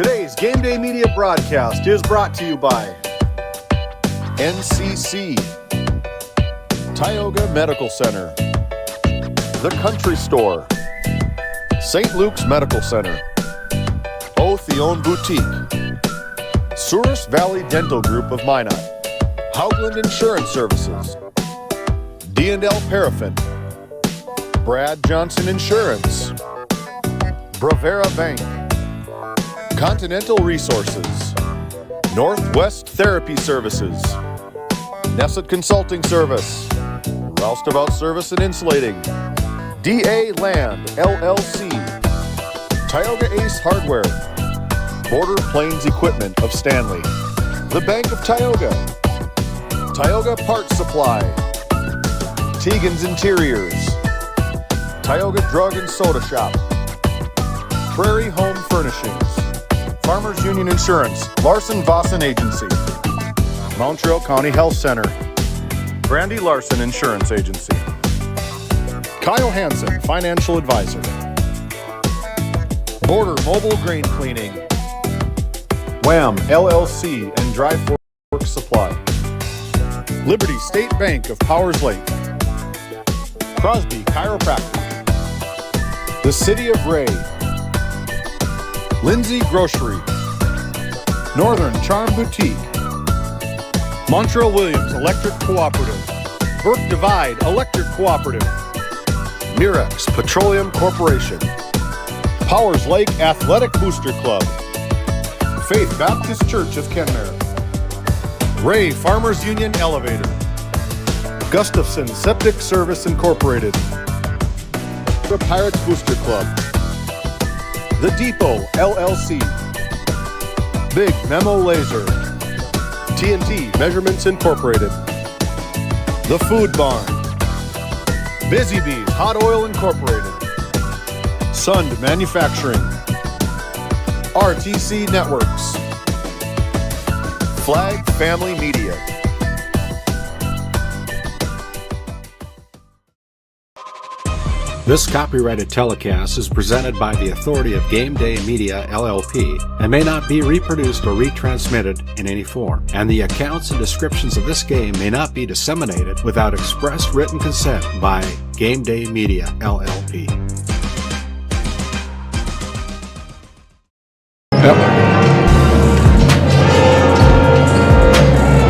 Today's Game Day Media broadcast is brought to you by NCC, Tioga Medical Center, The Country Store, St. Luke's Medical Center, O'Theone Boutique, Souris Valley Dental Group of Minot, Hoagland Insurance Services, D&L Paraffin, Brad Johnson Insurance, Bravera Bank, Continental Resources, Northwest Therapy Services, Nesset Consulting Service, Roustabout Service and Insulating, DA Land, LLC, Tioga Ace Hardware, Border Plains Equipment of Stanley, The Bank of Tioga, Tioga Parts Supply, Tegan's Interiors, Tioga Drug and Soda Shop, Prairie Home Furnishings, Farmers Union Insurance, Larson Vossen Agency, Montreal County Health Center, Brandy Larson Insurance Agency, Kyle Hansen, Financial Advisor, Border Mobile Grain Cleaning, Wham! LLC and Dry Fork Supply, Liberty State Bank of Powers Lake, Crosby Chiropractic, The City of Ray, Lindsay Grocery, Northern Charm Boutique, Montreal Williams Electric Cooperative, Burke Divide Electric Cooperative, Mirex Petroleum Corporation, Powers Lake Athletic Booster Club, Faith Baptist Church of Kenmare, Ray Farmers Union Elevator, Gustafson Septic Service Incorporated, The Pirates Booster Club, The Depot LLC, Big Memo Laser, TNT Measurements Incorporated, The Food Barn, Busy Bees Hot Oil Incorporated, Sund Manufacturing, RTC Networks, Flag Family Media. This copyrighted telecast is presented by the authority of GameDay Media, LLP, and may not be reproduced or retransmitted in any form. And the accounts and descriptions of this game may not be disseminated without express written consent by GameDay Media, LLP.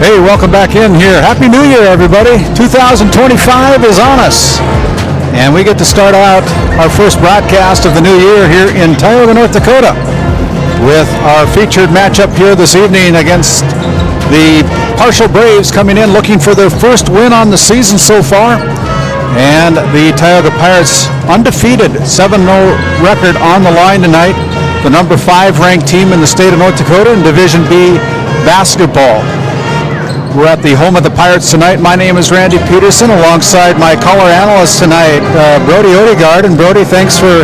Hey, welcome back in here. Happy New Year, everybody. 2025 is on us. And we get to start out our first broadcast of the new year here in Tioga, North Dakota, with our featured matchup here this evening against the Parshall Braves, coming in looking for their first win on the season so far. And the Tioga Pirates, undefeated, 7-0 record on the line tonight. The number 5 ranked team in the state of North Dakota in Division B basketball. We're at the home of the Pirates tonight. My name is Randy Peterson, alongside my color analyst tonight, Brody Odegaard. And Brody, thanks for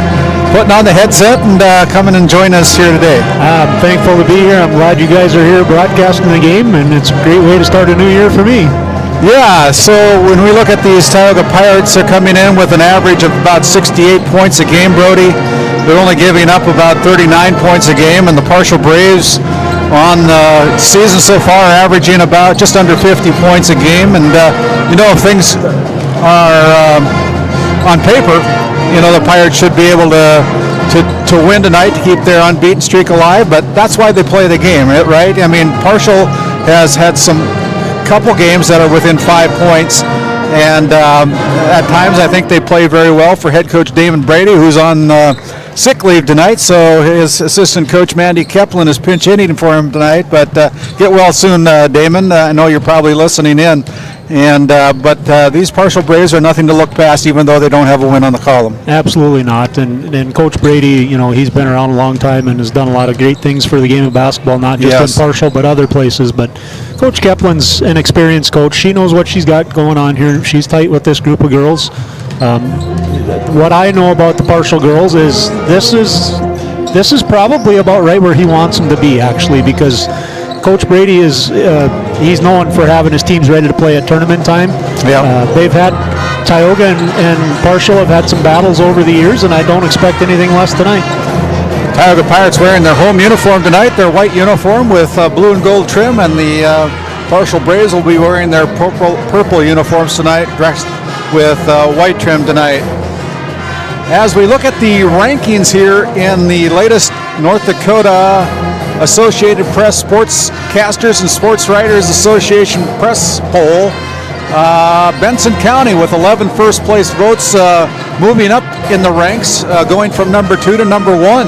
putting on the headset and coming and joining us here today. I'm thankful to be here. I'm glad you guys are here broadcasting the game, and it's a great way to start a new year for me. Yeah, so when we look at these Tioga Pirates, they're coming in with an average of about 68 points a game, Brody. They're only giving up about 39 points a game, and the Parshall Braves on the season so far averaging about just under 50 points a game. And if things are on paper, the Pirates should be able to win tonight to keep their unbeaten streak alive. But that's why they play the game, right? I mean, Parshall has had some couple games that are within 5 points, and at times I think they play very well for head coach Damon Brady, who's on sick leave tonight, so his assistant coach Mandy Keplin is pinch hitting for him tonight. But get well soon, Damon. I know you're probably listening in. And but these Parshall Braves are nothing to look past, even though they don't have a win on the column. Absolutely not. And Coach Brady, he's been around a long time and has done a lot of great things for the game of basketball, not just in Parshall but other places. But Coach Keplin's an experienced coach. She knows what she's got going on here. She's tight with this group of girls. What I know about the Parshall girls is this is probably about right where he wants them to be, actually, because Coach Brady is he's known for having his teams ready to play at tournament time. They've had Tioga and Parshall have had some battles over the years, and I don't expect anything less tonight. Tioga Pirates wearing their home uniform tonight, their white uniform with blue and gold trim, and the Parshall Braves will be wearing their purple uniforms tonight, dressed with white trim tonight. As we look at the rankings here in the latest North Dakota Associated Press Sportscasters and Sports Writers Association press poll, Benson County with 11 first place votes, moving up in the ranks, going from number 2 to number 1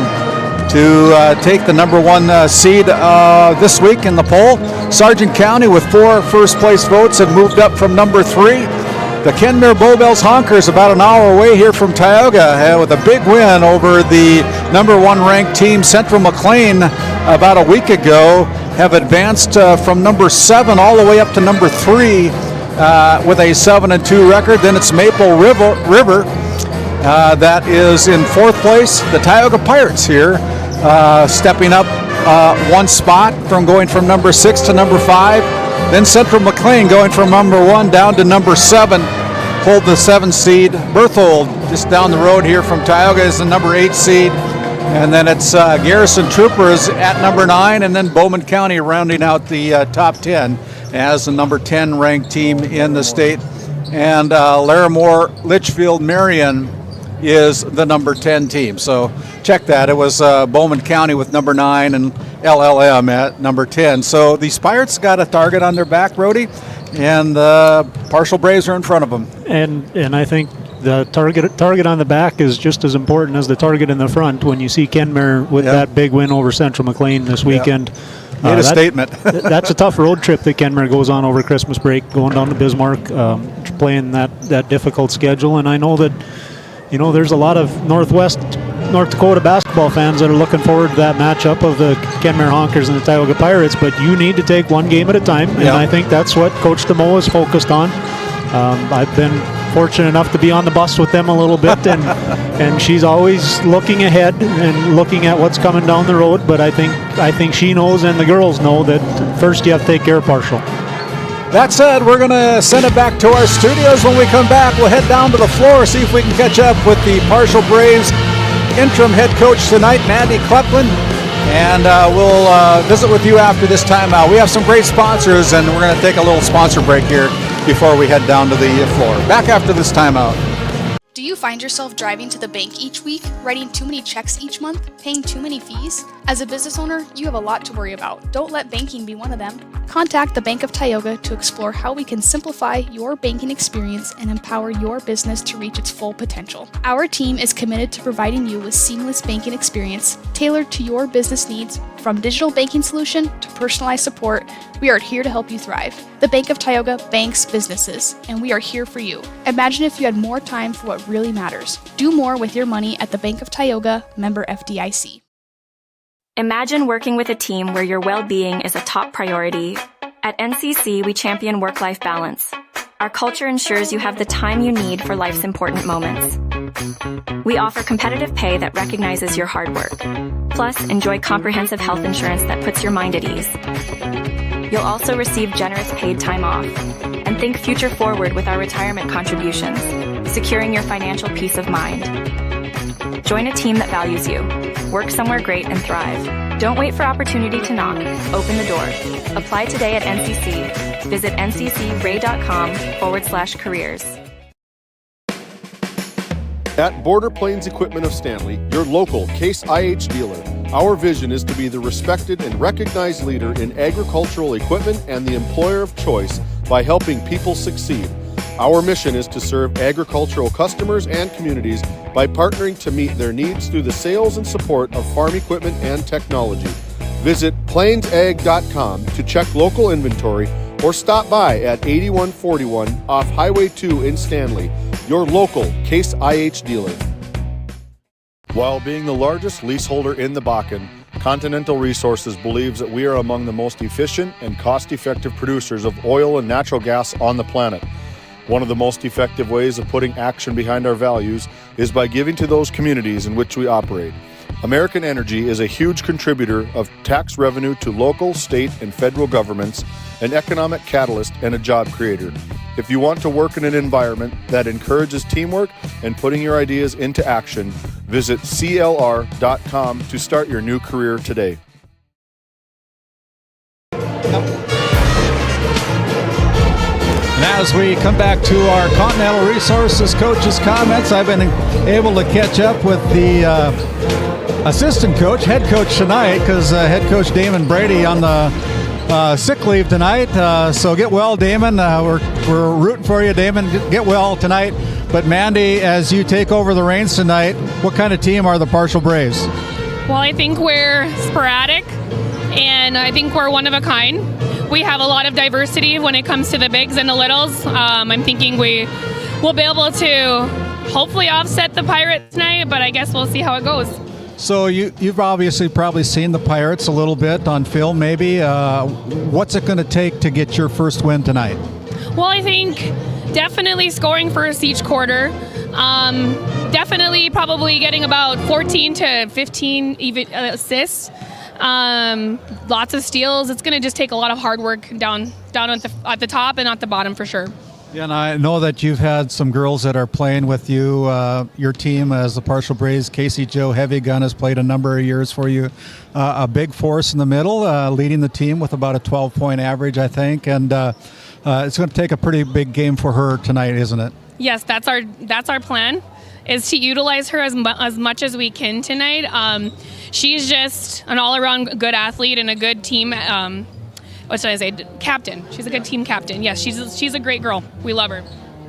to take the number 1 seed this week in the poll. Sargent County with 4 first place votes have moved up from number 3. The Kenmare Bowbells Honkers, about an hour away here from Tioga, with a big win over the number 1 ranked team Central McLean about a week ago, have advanced from number 7 all the way up to number 3 with a 7-2 record. Then it's Maple River that is in 4th place. The Tioga Pirates here stepping up 1 spot from going from number 6 to number 5. Then Central McLean going from number 1 down to number 7, hold the 7 seed. Berthold, just down the road here from Tioga, is the number 8 seed. And then it's Garrison Troopers at number 9, and then Bowman County rounding out the top 10 as the number 10 ranked team in the state. And Larimore Litchfield Marion is the number 10 team. So check that. It was Bowman County with number 9 and LLM at number 10. So these Pirates got a target on their back, Brody, and the Parshall Braves are in front of them. And I think the target on the back is just as important as the target in the front. When you see Kenmare with that big win over Central McLean this weekend, made a statement. That's a tough road trip that Kenmare goes on over Christmas break, going down to Bismarck, playing that difficult schedule. And I know that, there's a lot of North Dakota basketball fans that are looking forward to that matchup of the Kenmare Honkers and the Tioga Pirates, but you need to take one game at a time, and I think that's what Coach DeMoe is focused on. I've been fortunate enough to be on the bus with them a little bit, and she's always looking ahead and looking at what's coming down the road, but I think she knows, and the girls know, that first you have to take care of Parshall. That said, we're going to send it back to our studios. When we come back, we'll head down to the floor, see if we can catch up with the Parshall Braves interim head coach tonight, Mandy Kleplin, and we'll visit with you after this timeout. We have some great sponsors, and we're going to take a little sponsor break here before we head down to the floor. Back after this timeout. Do you find yourself driving to the bank each week, writing too many checks each month, paying too many fees? As a business owner, you have a lot to worry about. Don't let banking be one of them. Contact the Bank of Tioga to explore how we can simplify your banking experience and empower your business to reach its full potential. Our team is committed to providing you with seamless banking experience tailored to your business needs. From digital banking solution to personalized support, we are here to help you thrive. The Bank of Tioga banks businesses, and we are here for you. Imagine if you had more time for what really matters. Do more with your money at the Bank of Tioga, member FDIC. Imagine working with a team where your well-being is a top priority. At NCC, we champion work-life balance. Our culture ensures you have the time you need for life's important moments. We offer competitive pay that recognizes your hard work. Plus, enjoy comprehensive health insurance that puts your mind at ease. You'll also receive generous paid time off. And think future forward with our retirement contributions, securing your financial peace of mind. Join a team that values you. Work somewhere great and thrive. Don't wait for opportunity to knock. Open the door. Apply today at NCC. Visit nccray.com/careers. At Border Plains Equipment of Stanley, your local Case IH dealer, our vision is to be the respected and recognized leader in agricultural equipment and the employer of choice by helping people succeed. Our mission is to serve agricultural customers and communities by partnering to meet their needs through the sales and support of farm equipment and technology. Visit plainsag.com to check local inventory or stop by at 8141 off Highway 2 in Stanley, your local Case IH dealer. While being the largest leaseholder in the Bakken, Continental Resources believes that we are among the most efficient and cost-effective producers of oil and natural gas on the planet. One of the most effective ways of putting action behind our values is by giving to those communities in which we operate. American Energy is a huge contributor of tax revenue to local, state, and federal governments, an economic catalyst, and a job creator. If you want to work in an environment that encourages teamwork and putting your ideas into action, Visit CLR.com to start your new career today. And as we come back to our Continental Resources coaches' comments, I've been able to catch up with the assistant coach, head coach tonight, because head coach Damon Brady on the sick leave tonight. So get well, Damon. We're rooting for you, Damon. Get well tonight. But Mandy, as you take over the reins tonight, what kind of team are the Parshall Braves? Well, I think we're sporadic, and I think we're one of a kind. We have a lot of diversity when it comes to the bigs and the littles. I'm thinking we will be able to hopefully offset the Pirates tonight, but I guess we'll see how it goes. So you've obviously probably seen the Pirates a little bit on film, maybe. What's it going to take to get your first win tonight? Well, I think definitely scoring first each quarter. Definitely probably getting about 14 to 15 even assists. Lots of steals. It's going to just take a lot of hard work down at the top and at the bottom for sure. Yeah, and I know that you've had some girls that are playing with you. Your team as the Parshall Braves, Casey Jo Heavy Gun has played a number of years for you. A big force in the middle, leading the team with about a 12-point average, I think. And it's going to take a pretty big game for her tonight, isn't it? Yes, that's our plan, is to utilize her as much as we can tonight. She's just an all-around good athlete and a good team. What should I say? Captain. She's a good team captain. Yes, she's a great girl. We love her.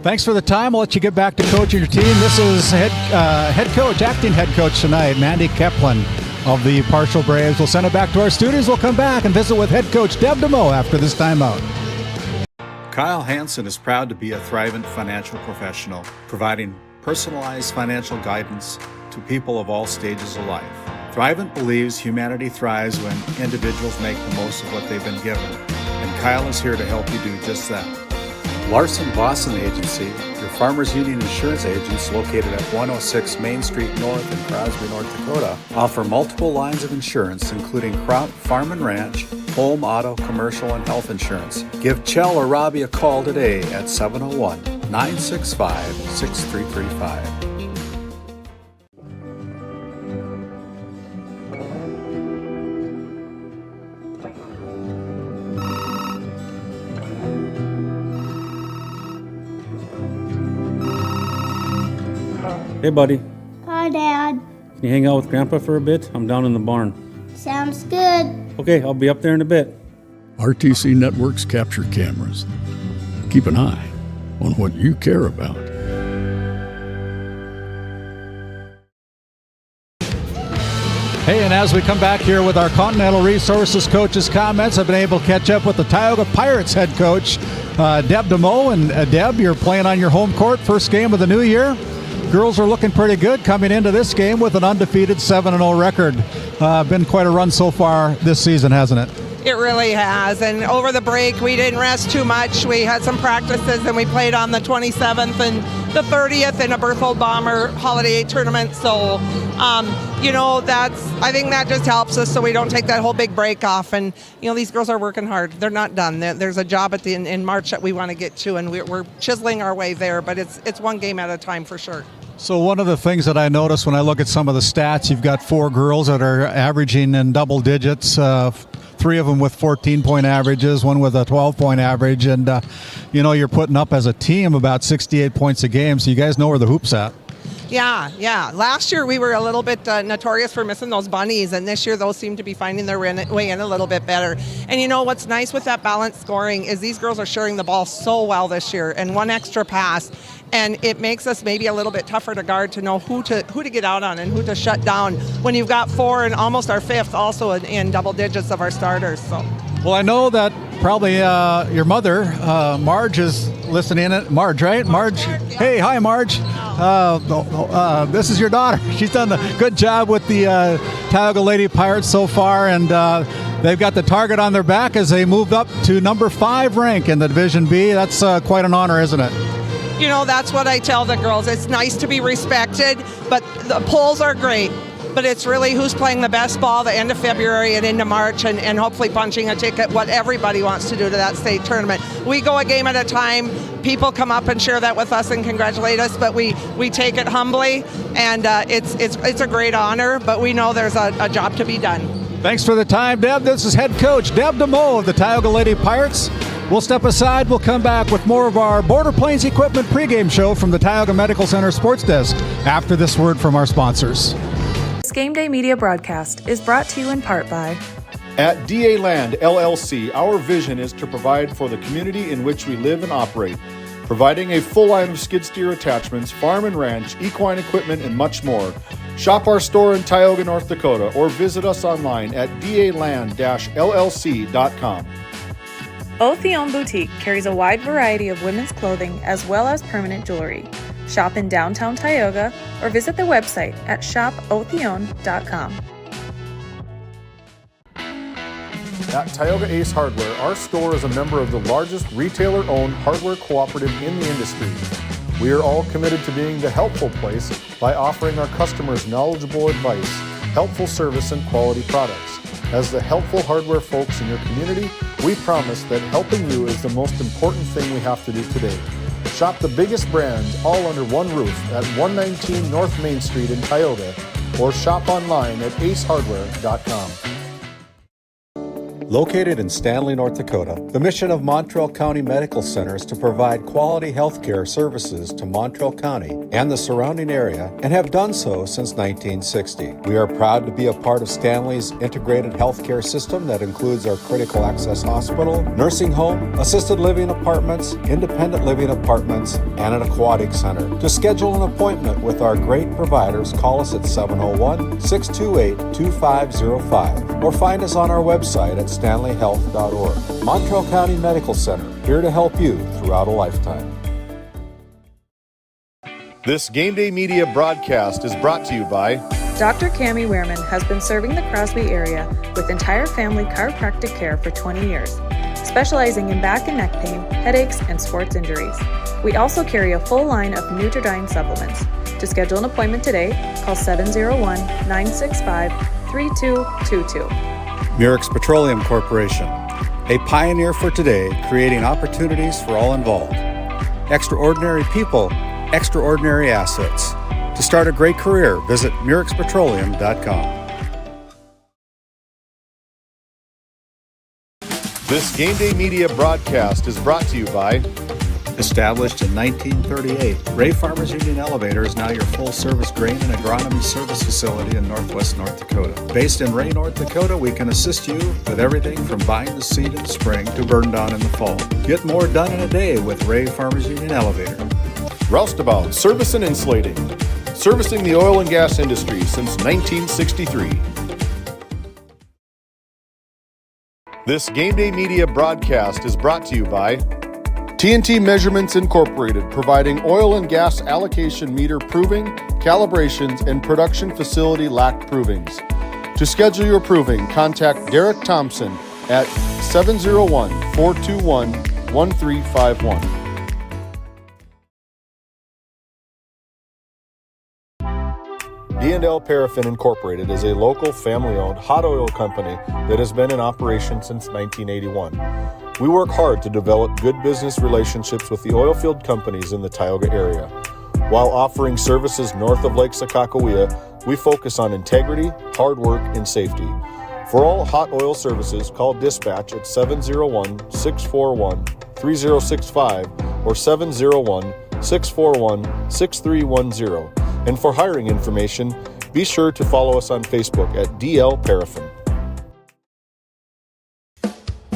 Thanks for the time. I'll let you get back to coaching your team. This is head coach, acting head coach tonight, Mandy Kaplan of the Parshall Braves. We'll send it back to our studios. We'll come back and visit with head coach Deb DeMoe after this timeout. Kyle Hansen is proud to be a Thrivent financial professional, providing personalized financial guidance to people of all stages of life. Thrivent believes humanity thrives when individuals make the most of what they've been given, and Kyle is here to help you do just that. Larson Boston Agency, your Farmers Union insurance agents located at 106 Main Street North in Crosby, North Dakota, offer multiple lines of insurance including crop, farm and ranch, home, auto, commercial, and health insurance. Give Chell or Robbie a call today at 701-965-6335. Hey, buddy. Hi, Dad. Can you hang out with Grandpa for a bit? I'm down in the barn. Sounds good. Okay, I'll be up there in a bit. RTC Networks capture cameras. Keep an eye on what you care about. Hey, and as we come back here with our Continental Resources coaches' comments, I've been able to catch up with the Tioga Pirates head coach, Deb DeMoe. And Deb, you're playing on your home court, first game of the new year. Girls are looking pretty good coming into this game with an undefeated 7-0 record. Been quite a run so far this season, hasn't it? It really has. And over the break, we didn't rest too much. We had some practices, and we played on the 27th and the 30th in a Berthold Bomber Holiday tournament. So, I think that just helps us so we don't take that whole big break off. And, these girls are working hard. They're not done. There's a job in March that we want to get to, and we're chiseling our way there. But it's one game at a time for sure. So one of the things that I noticed when I look at some of the stats, you've got 4 girls that are averaging in double digits, 3 of them with 14-point averages, 1 with a 12-point average, and you're putting up as a team about 68 points a game, so you guys know where the hoop's at. Yeah. Last year we were a little bit notorious for missing those bunnies, and this year those seem to be finding their way in a little bit better. And what's nice with that balanced scoring is these girls are sharing the ball so well this year, and 1 extra pass, and it makes us maybe a little bit tougher to guard to know who to get out on and who to shut down when you've got 4 and almost our 5th also in double digits of our starters. So. Well, I know that probably your mother, Marge, is listening in. Marge, right? Marge. Yeah. Hey, hi, Marge. This is your daughter. She's done a good job with the Tioga Lady Pirates so far, and they've got the target on their back as they moved up to number 5 rank in the Division B. That's quite an honor, isn't it? That's what I tell the girls. It's nice to be respected, but the polls are great. but it's really who's playing the best ball the end of February and into March, and hopefully punching a ticket, what everybody wants to do to that state tournament. We go a game at a time. People come up and share that with us and congratulate us, but we take it humbly, and it's a great honor, but we know there's a job to be done. Thanks for the time, Deb. This is head coach Deb DeMoe of the Tioga Lady Pirates. We'll step aside. We'll come back with more of our Border Plains Equipment pregame show from the Tioga Medical Center Sports Desk after this word from our sponsors. This Game Day media broadcast is brought to you in part by At DA Land LLC, our vision is to provide for the community in which we live and operate, providing a full line of skid steer attachments, farm and ranch, equine equipment, and much more. Shop our store in Tioga, North Dakota, or visit us online at daland-llc.com. Otheon Boutique carries a wide variety of women's clothing as well as permanent jewelry. Shop in downtown Tioga or visit their website at shopotheon.com. At Tioga Ace Hardware, our store is a member of the largest retailer-owned hardware cooperative in the industry. We are all committed to being the helpful place by offering our customers knowledgeable advice, helpful service, and quality products. As the helpful hardware folks in your community, we promise that helping you is the most important thing we have to do today. Shop the biggest brands all under one roof at 119 North Main Street in Tioga, or shop online at acehardware.com. Located in Stanley, North Dakota, the mission of Montreal County Medical Center is to provide quality health care services to Montreal County and the surrounding area, and have done so since 1960. We are proud to be a part of Stanley's integrated health care system that includes our critical access hospital, nursing home, assisted living apartments, independent living apartments, and an aquatic center. To schedule an appointment with our great providers, call us at 701-628-2505 or find us on our website at stanleyhealth.org. Montreal County Medical Center, here to help you throughout a lifetime. This Game Day media broadcast is brought to you by Dr. Cammie Wehrman has been serving the Crosby area with entire family chiropractic care for 20 years, specializing in back and neck pain, headaches, and sports injuries. We also carry a full line of Nutridyne supplements. To schedule an appointment today, call 701-965-3222. Murex Petroleum Corporation, a pioneer for today, creating opportunities for all involved. Extraordinary people, extraordinary assets. To start a great career, visit murexpetroleum.com. This Game Day media broadcast is brought to you by Established in 1938, Ray Farmers Union Elevator is now your full-service grain and agronomy service facility in northwest North Dakota. Based in Ray, North Dakota, we can assist you with everything from buying the seed in the spring to burn down in the fall. Get more done in a day with Ray Farmers Union Elevator. Roustabout Service and Insulating, servicing the oil and gas industry since 1963. This Game Day media broadcast is brought to you by TNT Measurements Incorporated, providing oil and gas allocation meter proving, calibrations, and production facility lack provings. To schedule your proving, contact Derek Thompson at 701-421-1351. D&L Paraffin Incorporated is a local family-owned hot oil company that has been in operation since 1981. We work hard to develop good business relationships with the oilfield companies in the Tioga area. While offering services north of Lake Sakakawea, we focus on integrity, hard work, and safety. For all hot oil services, call dispatch at 701-641-3065 or 701-641-6310. And for hiring information, be sure to follow us on Facebook at DL Paraffin.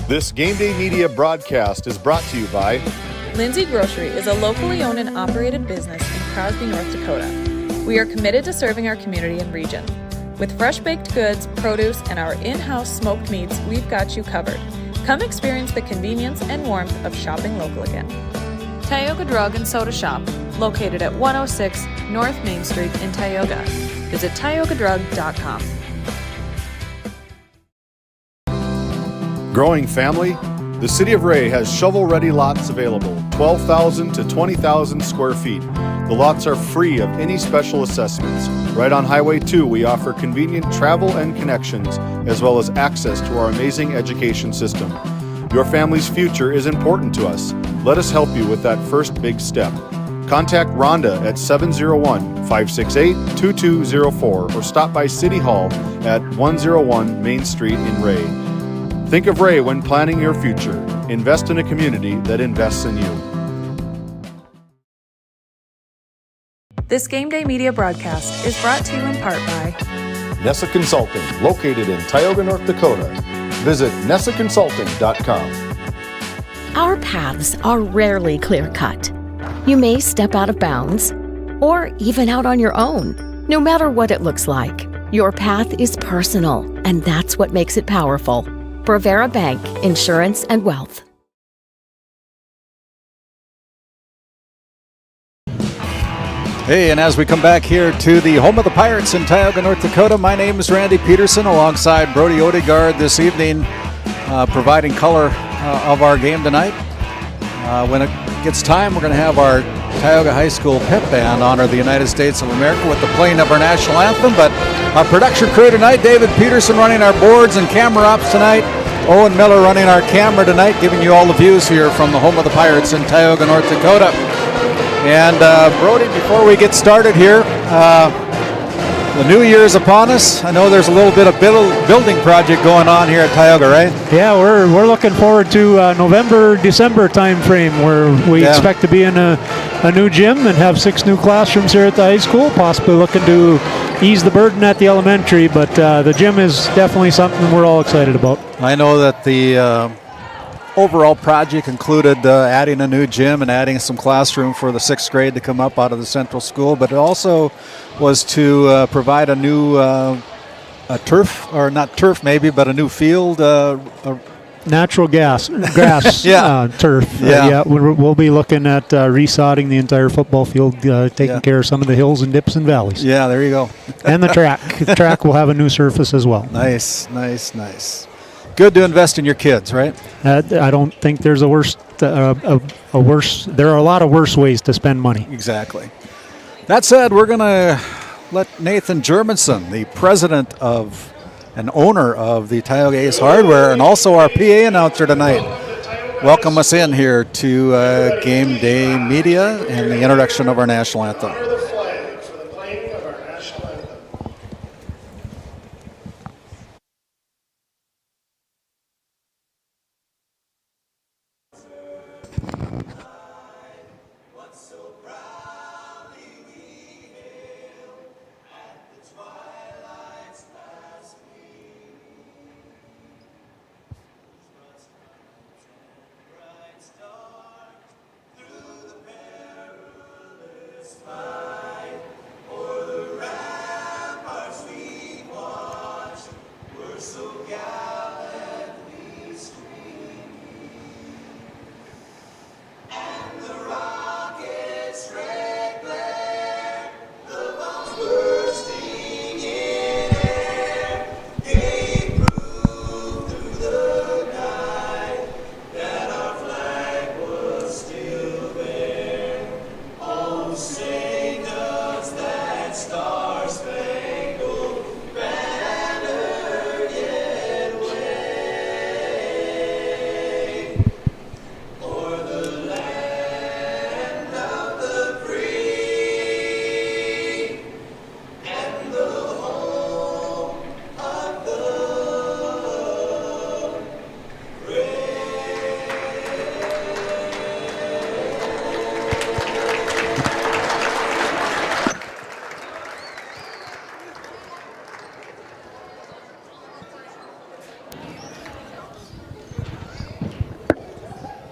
This Game Day media broadcast is brought to you by Lindsay Grocery is a locally owned and operated business in Crosby, North Dakota. We are committed to serving our community and region. With fresh baked goods, produce, and our in-house smoked meats, we've got you covered. Come experience the convenience and warmth of shopping local again. Tioga Drug and Soda Shop, located at 106 North Main Street in Tioga. Visit tiogadrug.com. Growing family? The City of Ray has shovel-ready lots available, 12,000 to 20,000 square feet. The lots are free of any special assessments. Right on Highway 2, we offer convenient travel and connections, as well as access to our amazing education system. Your family's future is important to us. Let us help you with that first big step. Contact Rhonda at 701-568-2204 or stop by City Hall at 101 Main Street in Ray. Think of Ray when planning your future. Invest in a community that invests in you. This Game Day Media broadcast is brought to you in part by Nessa Consulting, located in Tioga, North Dakota. Visit nessaconsulting.com. Our paths are rarely clear-cut. You may step out of bounds, or even out on your own. No matter what it looks like, your path is personal, and that's what makes it powerful. Brevera Bank, Insurance and Wealth. Hey, and as we come back here to the home of the Pirates in Tioga, North Dakota, my name is Randy Peterson alongside Brody Odegaard this evening, providing color of our game tonight. When it gets time, we're going to have our Tioga High School pep band honor the United States of America with the playing of our national anthem. But our production crew tonight, David Peterson running our boards and camera ops tonight, Owen Miller running our camera tonight, giving you all the views here from the home of the Pirates in Tioga, North Dakota. And Brody, before we get started here, the new year is upon us. I know there's a little bit of building project going on here at Tioga, right? Yeah, we're looking forward to November, December time frame where we expect to be in a new gym and have 6 new classrooms here at the high school, possibly looking to ease the burden at the elementary, but the gym is definitely something we're all excited about. I know that the overall project included adding a new gym and adding some classroom for the 6th grade to come up out of the central school, but it also was to provide a new a turf, or not turf maybe, but a new field. Natural grass turf. We'll be looking at resodding the entire football field, taking care of some of the hills and dips and valleys. Yeah, there you go. And the track. The track will have a new surface as well. Nice. Good to invest in your kids, right? I don't think there's a worse. There are a lot of worse ways to spend money. Exactly. That said, we're going to let Nathan Germanson, the president of and owner of the Tioga Ace Hardware, and also our PA announcer tonight, welcome us in here to Game Day Media and the introduction of our national anthem.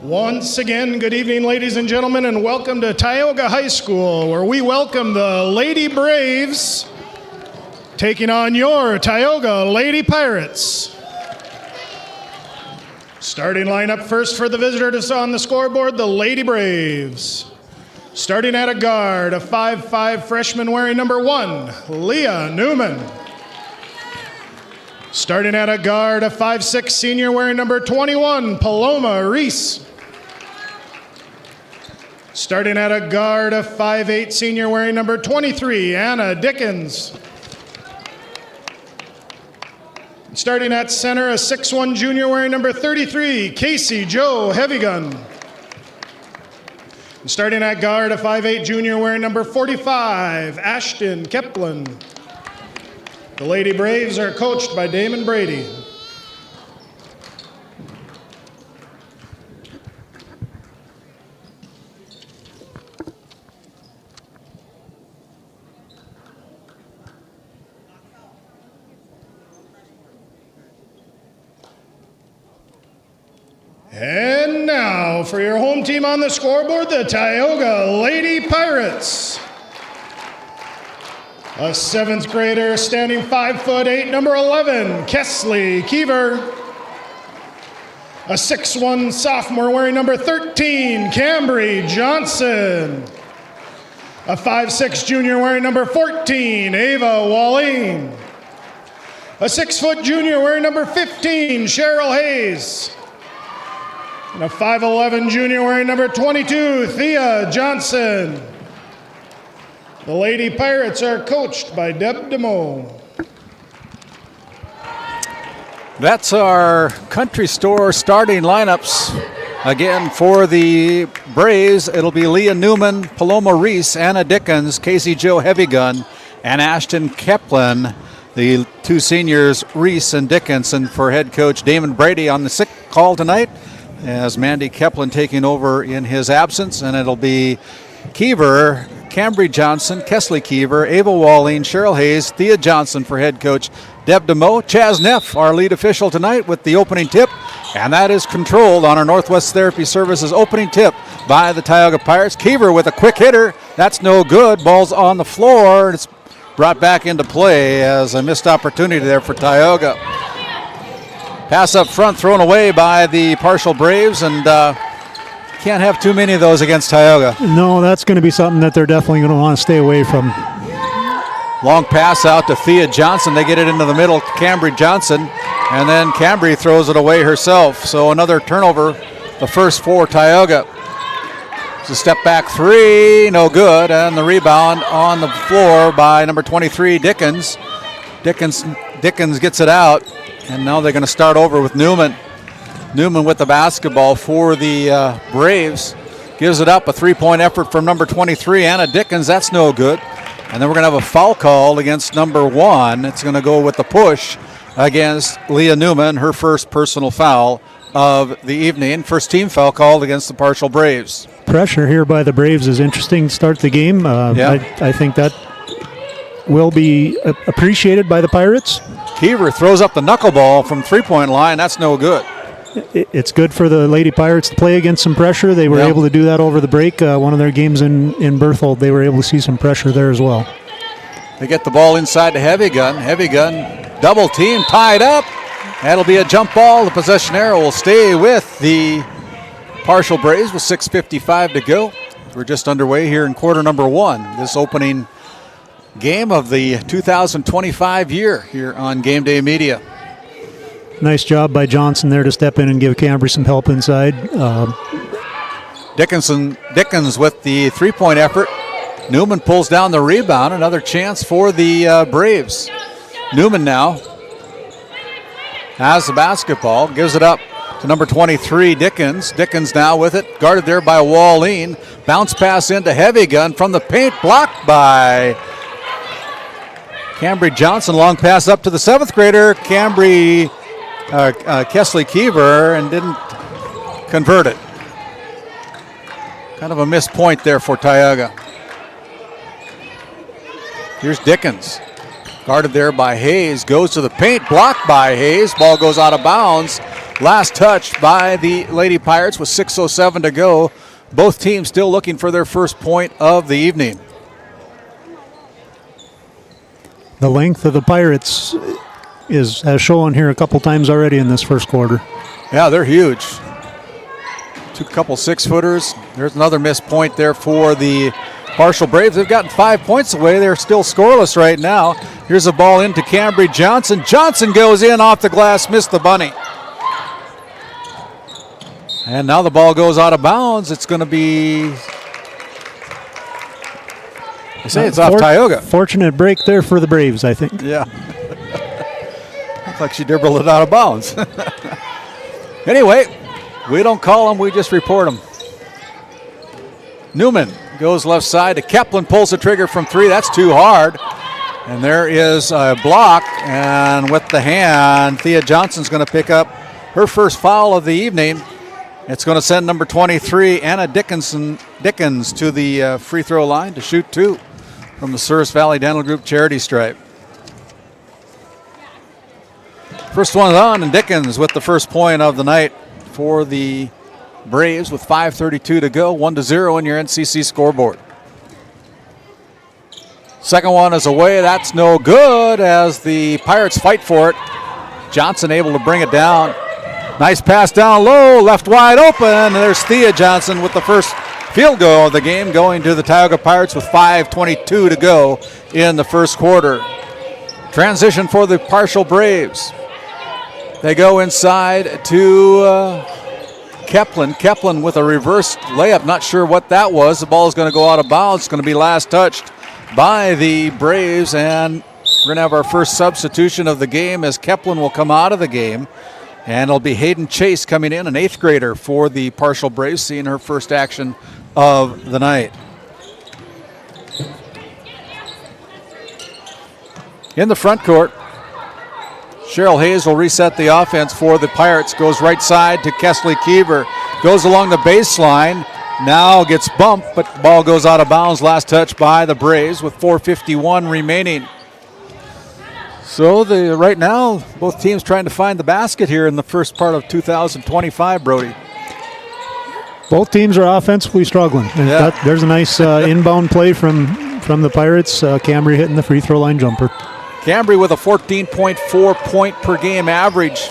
Once again, good evening, ladies and gentlemen, and welcome to Tioga High School, where we welcome the Lady Braves taking on your Tioga Lady Pirates. Starting lineup first for the visitors on the scoreboard, the Lady Braves. Starting at a guard, a 5'5" freshman wearing number 1, Leah Newman. Starting at a guard, a 5'6" senior wearing number 21, Paloma Reese. Starting at a guard, a 5'8" senior wearing number 23, Anna Dickens. Starting at center, a 6'1" junior wearing number 33, Casey Joe Heavygun. Starting at guard, a 5'8" junior wearing number 45, Ashton Keplin. The Lady Braves are coached by Damon Brady. And now for your home team on the scoreboard, the Tioga Lady Pirates. A 7th grader standing 5'8", number 11, Kesley Keever. A 6'1" sophomore wearing number 13, Cambry Johnson. A 5'6" junior wearing number 14, Ava Walling. A 6' junior wearing number 15, Cheryl Hayes. And a 5'11" junior wearing number 22, Thea Johnson. The Lady Pirates are coached by Deb DeMoe. That's our country store starting lineups. Again, for the Braves, it'll be Leah Newman, Paloma Reese, Anna Dickens, Casey Joe Heavygun, and Ashton Keplin. The two seniors, Reese and Dickinson, for head coach Damon Brady on the sick call tonight, as Mandy Keplin taking over in his absence, and it'll be Keever, Cambry Johnson, Kesley Keever, Ava Walling, Cheryl Hayes, Thea Johnson for head coach Deb DeMoe. Chaz Neff, our lead official tonight, with the opening tip, and that is controlled on our Northwest Therapy Services opening tip by the Tioga Pirates. Keever with a quick hitter. That's no good. Ball's on the floor, and it's brought back into play as a missed opportunity there for Tioga. Pass up front thrown away by the Parshall Braves, and can't have too many of those against Tioga. No, that's going to be something that they're definitely going to want to stay away from. Long pass out to Thea Johnson. They get it into the middle to Cambry Johnson, and then Cambry throws it away herself. So another turnover, the first for Tioga. It's a step back three, no good, and the rebound on the floor by number 23, Dickens. Dickens gets it out, and now they're going to start over with Newman. Newman with the basketball for the Braves. Gives it up, a three-point effort from number 23, Anna Dickens. That's no good. And then we're going to have a foul call against number 1. It's going to go with the push against Leah Newman, her first personal foul of the evening. First team foul called against the Parshall Braves. Pressure here by the Braves is interesting to start the game. I think that will be appreciated by the Pirates. Keever throws up the knuckleball from three-point line. That's no good. It's good for the Lady Pirates to play against some pressure. They were able to do that over the break. One of their games in Berthold, they were able to see some pressure there as well. They get the ball inside to Heavygun. Heavygun, double team, tied up. That'll be a jump ball. The possession arrow will stay with the Parshall Braves with 6:55 to go. We're just underway here in quarter number 1. This opening game of the 2025 year here on Game Day Media. Nice job by Johnson there to step in and give Cambry some help inside. Dickens with the three-point effort. Newman pulls down the rebound. Another chance for the Braves. Newman now has the basketball. Gives it up to number 23, Dickens. Dickens now with it. Guarded there by Walleen. Bounce pass into Heavygun from the paint. Blocked by Cambry Johnson. Long pass up to the 7th grader, Kesley Keever, and didn't convert it. Kind of a missed point there for Tioga. Here's Dickens. Guarded there by Hayes. Goes to the paint. Blocked by Hayes. Ball goes out of bounds. Last touch by the Lady Pirates with 6:07 to go. Both teams still looking for their first point of the evening. The length of the Pirates has shown here a couple times already in this first quarter. Yeah, they're huge. Two couple 6-footers. There's another missed point there for the Parshall Braves. They've gotten 5 points away. They're still scoreless right now. Here's a ball into Cambry Johnson. Johnson goes in off the glass, missed the bunny. And now the ball goes out of bounds. It's going to be They say it's off Tioga. Fortunate break there for the Braves, I think. Yeah. Looks like she dribbled it out of bounds. Anyway, we don't call them, we just report them. Newman goes left side to Kaplan, pulls the trigger from 3. That's too hard. And there is a block, and with the hand, Thea Johnson's going to pick up her first foul of the evening. It's going to send number 23, Anna Dickens, to the free throw line to shoot 2 from the Souris Valley Dental Group charity stripe. First one's on, and Dickens with the first point of the night for the Braves with 5:32 to go, 1-0 in your NCC scoreboard. Second one is away. That's no good as the Pirates fight for it. Johnson able to bring it down. Nice pass down low, left wide open, and there's Thea Johnson with the first field goal of the game, going to the Tioga Pirates with 5:22 to go in the first quarter. Transition for the Parshall Braves. They go inside to Kaplan. Kaplan with a reverse layup. Not sure what that was. The ball is going to go out of bounds. It's going to be last touched by the Braves, and we're going to have our first substitution of the game as Kaplan will come out of the game, and it'll be Hayden Chase coming in, an 8th grader for the Parshall Braves, seeing her first action of the night. In the front court, Cheryl Hayes will reset the offense for the Pirates. Goes right side to Kesley Kiever. Goes along the baseline. Now gets bumped, but ball goes out of bounds. Last touch by the Braves with 4:51 remaining. So right now, both teams trying to find the basket here in the first part of 2025, Brody. Both teams are offensively struggling. And there's a nice inbound play from the Pirates. Cambry hitting the free throw line jumper. Cambry with a 14.4 point per game average.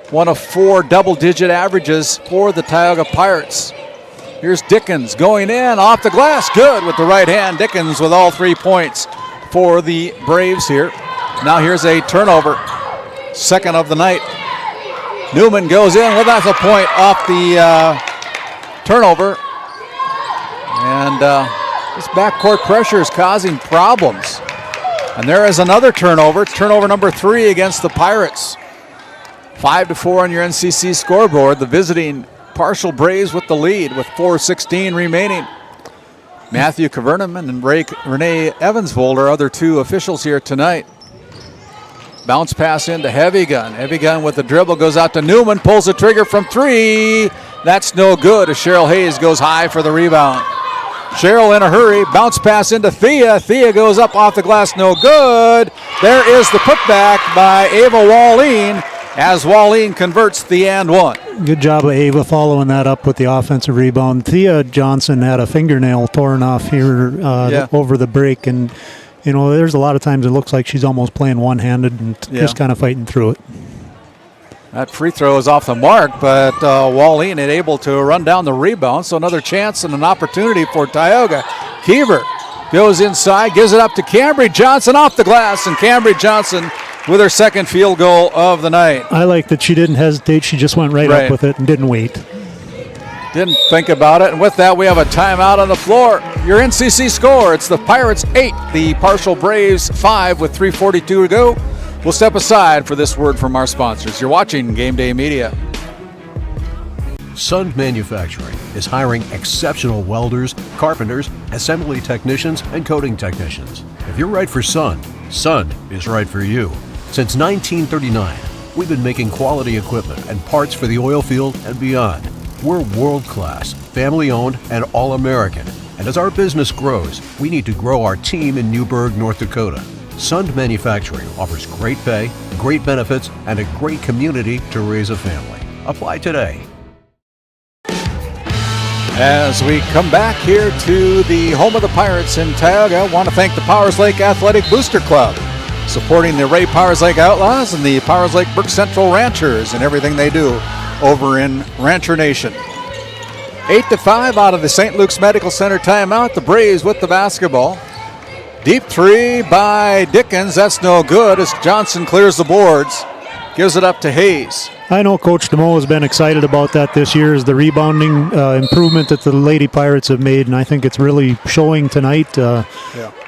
One of 4 double-digit averages for the Tioga Pirates. Here's Dickens going in, off the glass, good with the right hand. Dickens with all 3 points for the Braves here. Now here's a turnover, second of the night. Newman goes in, well, that's a point off the turnover. And this backcourt pressure is causing problems. And there is another turnover. It's turnover number 3 against the Pirates. 5-4 on your NCC scoreboard. The visiting Parshall Braves with the lead with 4:16 remaining. Matthew Kaverneman and Renee Evansvold are other 2 officials here tonight. Bounce pass into Heavy Gun. Heavy Gun with the dribble goes out to Newman, pulls the trigger from 3. That's no good as Cheryl Hayes goes high for the rebound. Cheryl in a hurry, bounce pass into Thea. Thea goes up off the glass, no good. There is the putback by Ava Wallin as Wallin converts the and one. Good job of Ava following that up with the offensive rebound. Thea Johnson had a fingernail torn off here over the break, and there's a lot of times it looks like she's almost playing one-handed and just kind of fighting through it. That free throw is off the mark, but Wallin is able to run down the rebound, so another chance and an opportunity for Tioga. Kiever goes inside, gives it up to Cambry Johnson off the glass, and Cambry Johnson with her second field goal of the night. I like that she didn't hesitate. She just went right up with it and didn't wait. Didn't think about it, and with that we have a timeout on the floor. Your NCC score, it's the Pirates 8, the Parshall Braves 5 with 3:42 to go. We'll step aside for this word from our sponsors. You're watching Game Day Media. Sund Manufacturing is hiring exceptional welders, carpenters, assembly technicians, and coating technicians. If you're right for Sund, Sund is right for you. Since 1939, we've been making quality equipment and parts for the oil field and beyond. We're world-class, family-owned, and all-American. And as our business grows, we need to grow our team in Newburgh, North Dakota. Sund Manufacturing offers great pay, great benefits, and a great community to raise a family. Apply today. As we come back here to the home of the Pirates in Tioga, I want to thank the Powers Lake Athletic Booster Club, supporting the Ray Powers Lake Outlaws and the Powers Lake Brook Central Ranchers and everything they do over in Rancher Nation. 8-5 out of the St. Luke's Medical Center timeout. The Braves with the basketball. Deep 3 by Dickens. That's no good as Johnson clears the boards. Gives it up to Hayes. I know Coach DeMoe has been excited about that this year, is the rebounding improvement that the Lady Pirates have made, and I think it's really showing tonight. A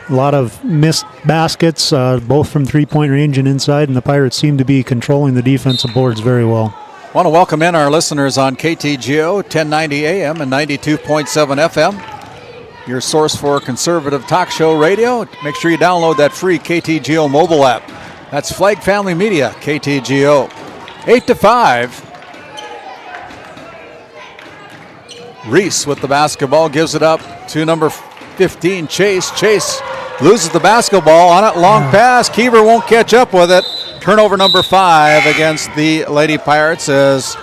lot of missed baskets, both from three-point range and inside, and the Pirates seem to be controlling the defensive boards very well. I want to welcome in our listeners on KTGO, 1090 AM and 92.7 FM. Your source for conservative talk show radio. Make sure you download that free KTGO mobile app. That's Flag Family Media, KTGO. 8-5. Reese with the basketball, gives it up to number 15, Chase. Chase loses the basketball on it. Long pass. Keever won't catch up with it. Turnover number 5 against the Lady Pirates as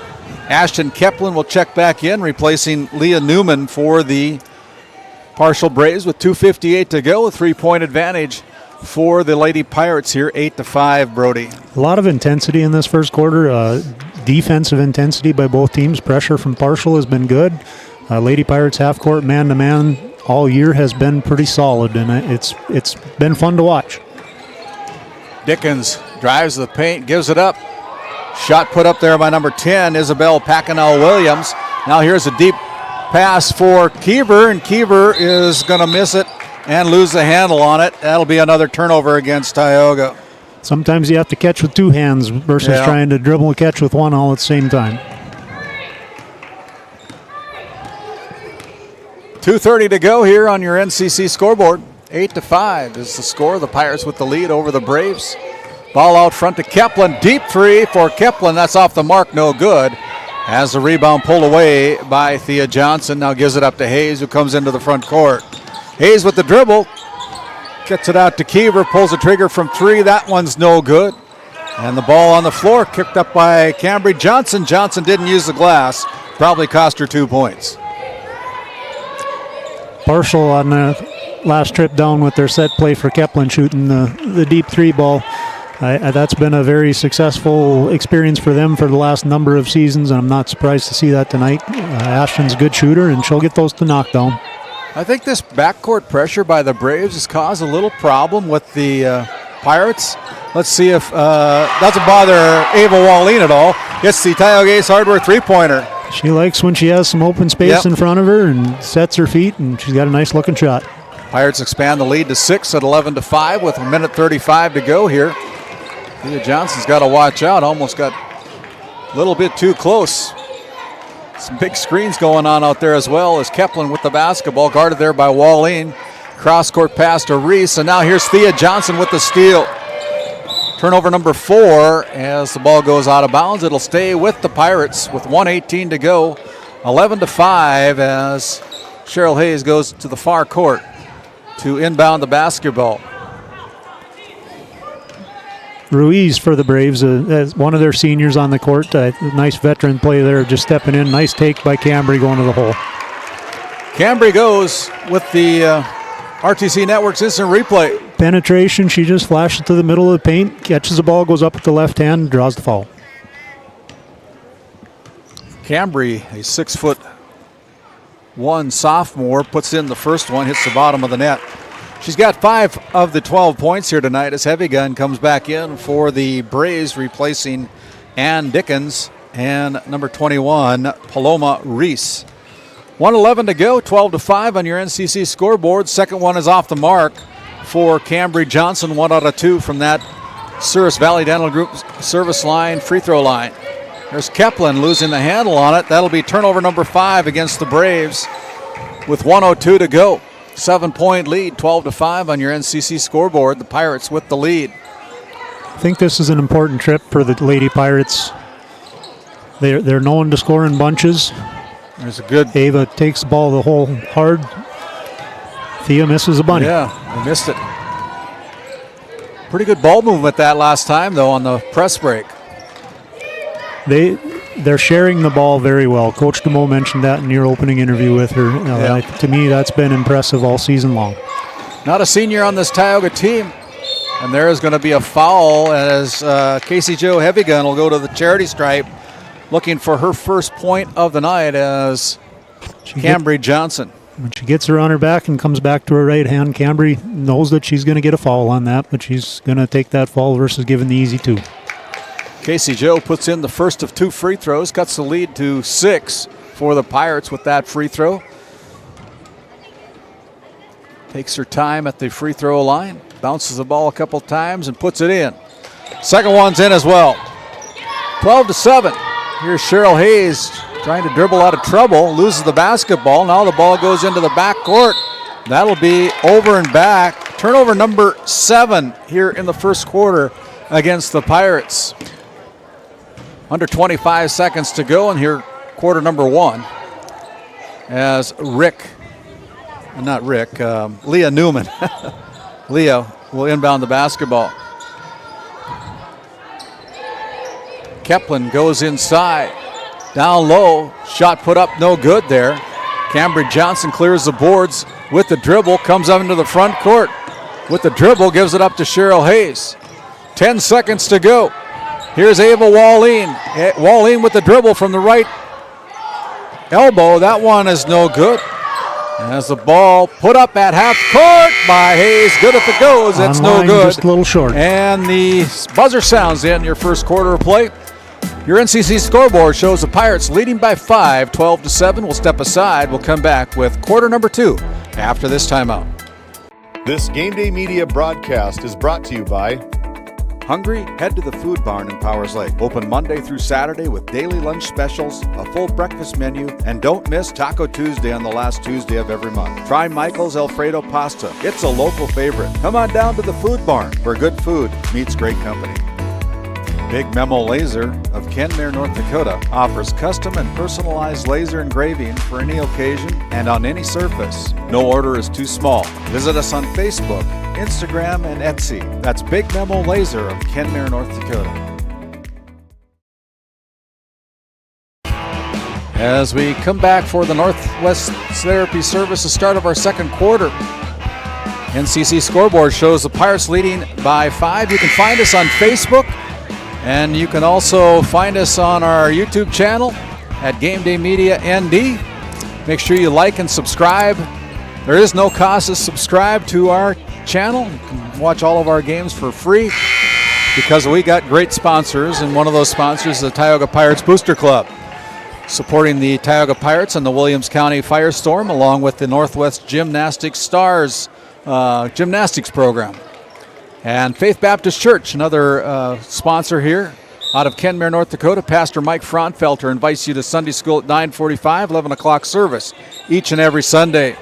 Ashton Keplin will check back in, replacing Leah Newman for the Parshall Braves with 2:58 to go. A 3-point advantage for the Lady Pirates here, 8-5, Brody. A lot of intensity in this first quarter. Defensive intensity by both teams. Pressure from Parshall has been good. Lady Pirates half-court man-to-man all year has been pretty solid, and it's been fun to watch. Dickens drives the paint, gives it up. Shot put up there by number 10, Isabel Pacanel-Williams. Now here's a deep pass for Keever, and Keever is going to miss it and lose the handle on it. That'll be another turnover against Tioga. Sometimes you have to catch with two hands versus trying to dribble and catch with one all at the same time. 2:30 to go here on your NCC scoreboard. 8-5 is the score. The Pirates with the lead over the Braves. Ball out front to Keplin. Deep three for Keplin. That's off the mark, no good. Has the rebound pulled away by Thea Johnson. Now gives it up to Hayes, who comes into the front court. Hayes with the dribble. Gets it out to Keever. Pulls the trigger from 3. That one's no good. And the ball on the floor kicked up by Cambry Johnson. Johnson didn't use the glass. Probably cost her 2 points. Parshall on the last trip down with their set play for Keplin shooting the deep 3 ball. That's been a very successful experience for them for the last number of seasons, and I'm not surprised to see that tonight. Ashton's a good shooter, and she'll get those to knock down. I think this backcourt pressure by the Braves has caused a little problem with the Pirates. Let's see if doesn't bother Ava Wallin at all. Gets the Tioga Ace Hardware three-pointer. She likes when she has some open space in front of her and sets her feet, and she's got a nice looking shot. Pirates expand the lead to 6 at 11-5 with 1:35 to go here. Thea Johnson's got to watch out. Almost got a little bit too close. Some big screens going on out there as well as Keplin with the basketball, guarded there by Wallin. Cross-court pass to Reese, and now here's Thea Johnson with the steal. Turnover number 4 as the ball goes out of bounds. It'll stay with the Pirates with 1:18 to go. 11-5 as Cheryl Hayes goes to the far court to inbound the basketball. Ruiz for the Braves, one of their seniors on the court. Nice veteran play there, just stepping in. Nice take by Cambry going to the hole. Cambry goes with the RTC Network's instant replay. Penetration, she just flashes to the middle of the paint, catches the ball, goes up with the left hand, draws the foul. Cambry, a 6'1" sophomore, puts in the first one, hits the bottom of the net. She's got 5 of the 12 points here tonight as Heavy Gun comes back in for the Braves, replacing Ann Dickens and number 21, Paloma Reese. 1:11 to go, 12-5 on your NCC scoreboard. Second one is off the mark for Cambry Johnson, 1 out of 2 from that Souris Valley Dental Group service line, free throw line. There's Keplin losing the handle on it. That'll be turnover number 5 against the Braves with 1:02 to go. 7-point lead, 12-5 on your NCC scoreboard. The Pirates with the lead. I think this is an important trip for the Lady Pirates. They're known to score in bunches. There's a good... Ava takes the ball the hole hard. Thea misses a bunny. Yeah, they missed it. Pretty good ball movement that last time, though, on the press break. They're sharing the ball very well. Coach DeMoe mentioned that in your opening interview with her. To me, that's been impressive all season long. Not a senior on this Tioga team. And there is going to be a foul as Casey Jo Heavygun will go to the charity stripe looking for her first point of the night as Cambry Johnson. When she gets her on her back and comes back to her right hand, Cambry knows that she's going to get a foul on that, but she's going to take that foul versus giving the easy 2. Casey Joe puts in the first of 2 free throws, cuts the lead to 6 for the Pirates with that free throw. Takes her time at the free throw line, bounces the ball a couple times and puts it in. Second one's in as well. 12-7. Here's Cheryl Hayes trying to dribble out of trouble, loses the basketball. Now the ball goes into the backcourt. That'll be over and back. Turnover number 7 here in the first quarter against the Pirates. Under 25 seconds to go, and here quarter number 1 as Leah Newman. Leah will inbound the basketball. Keplin goes inside. Down low, shot put up, no good there. Cambry Johnson clears the boards with the dribble, comes up into the front court. With the dribble, gives it up to Cheryl Hayes. 10 seconds to go. Here's Ava Wallin. Wallin with the dribble from the right elbow. That one is no good. As the ball put up at half court by Hayes. Good if it goes. That's no good. Just a little short. And the buzzer sounds in your first quarter of play. Your NCC scoreboard shows the Pirates leading by 5, 12-7. We'll step aside. We'll come back with quarter number 2 after this timeout. This Game Day Media broadcast is brought to you by Hungry? Head to the Food Barn in Powers Lake. Open Monday through Saturday with daily lunch specials, a full breakfast menu, and don't miss Taco Tuesday on the last Tuesday of every month. Try Michael's Alfredo Pasta. It's a local favorite. Come on down to the Food Barn where good food meets great company. Big Memo Laser of Kenmare, North Dakota offers custom and personalized laser engraving for any occasion and on any surface. No order is too small. Visit us on Facebook, Instagram, and Etsy. That's Big Memo Laser of Kenmare, North Dakota. As we come back for the Northwest Therapy Service, the start of our second quarter. NCC scoreboard shows the Pirates leading by 5. You can find us on Facebook, and you can also find us on our YouTube channel at Game Day Media ND. Make sure you like and subscribe. There is no cost to subscribe to our channel. You can watch all of our games for free because we got great sponsors, and one of those sponsors is the Tioga Pirates Booster Club, supporting the Tioga Pirates and the Williams County Firestorm, along with the Northwest Gymnastics Stars gymnastics program. And Faith Baptist Church, another sponsor here out of Kenmare, North Dakota. Pastor Mike Fraunfelter invites you to Sunday school at 9:45, 11 o'clock service each and every Sunday.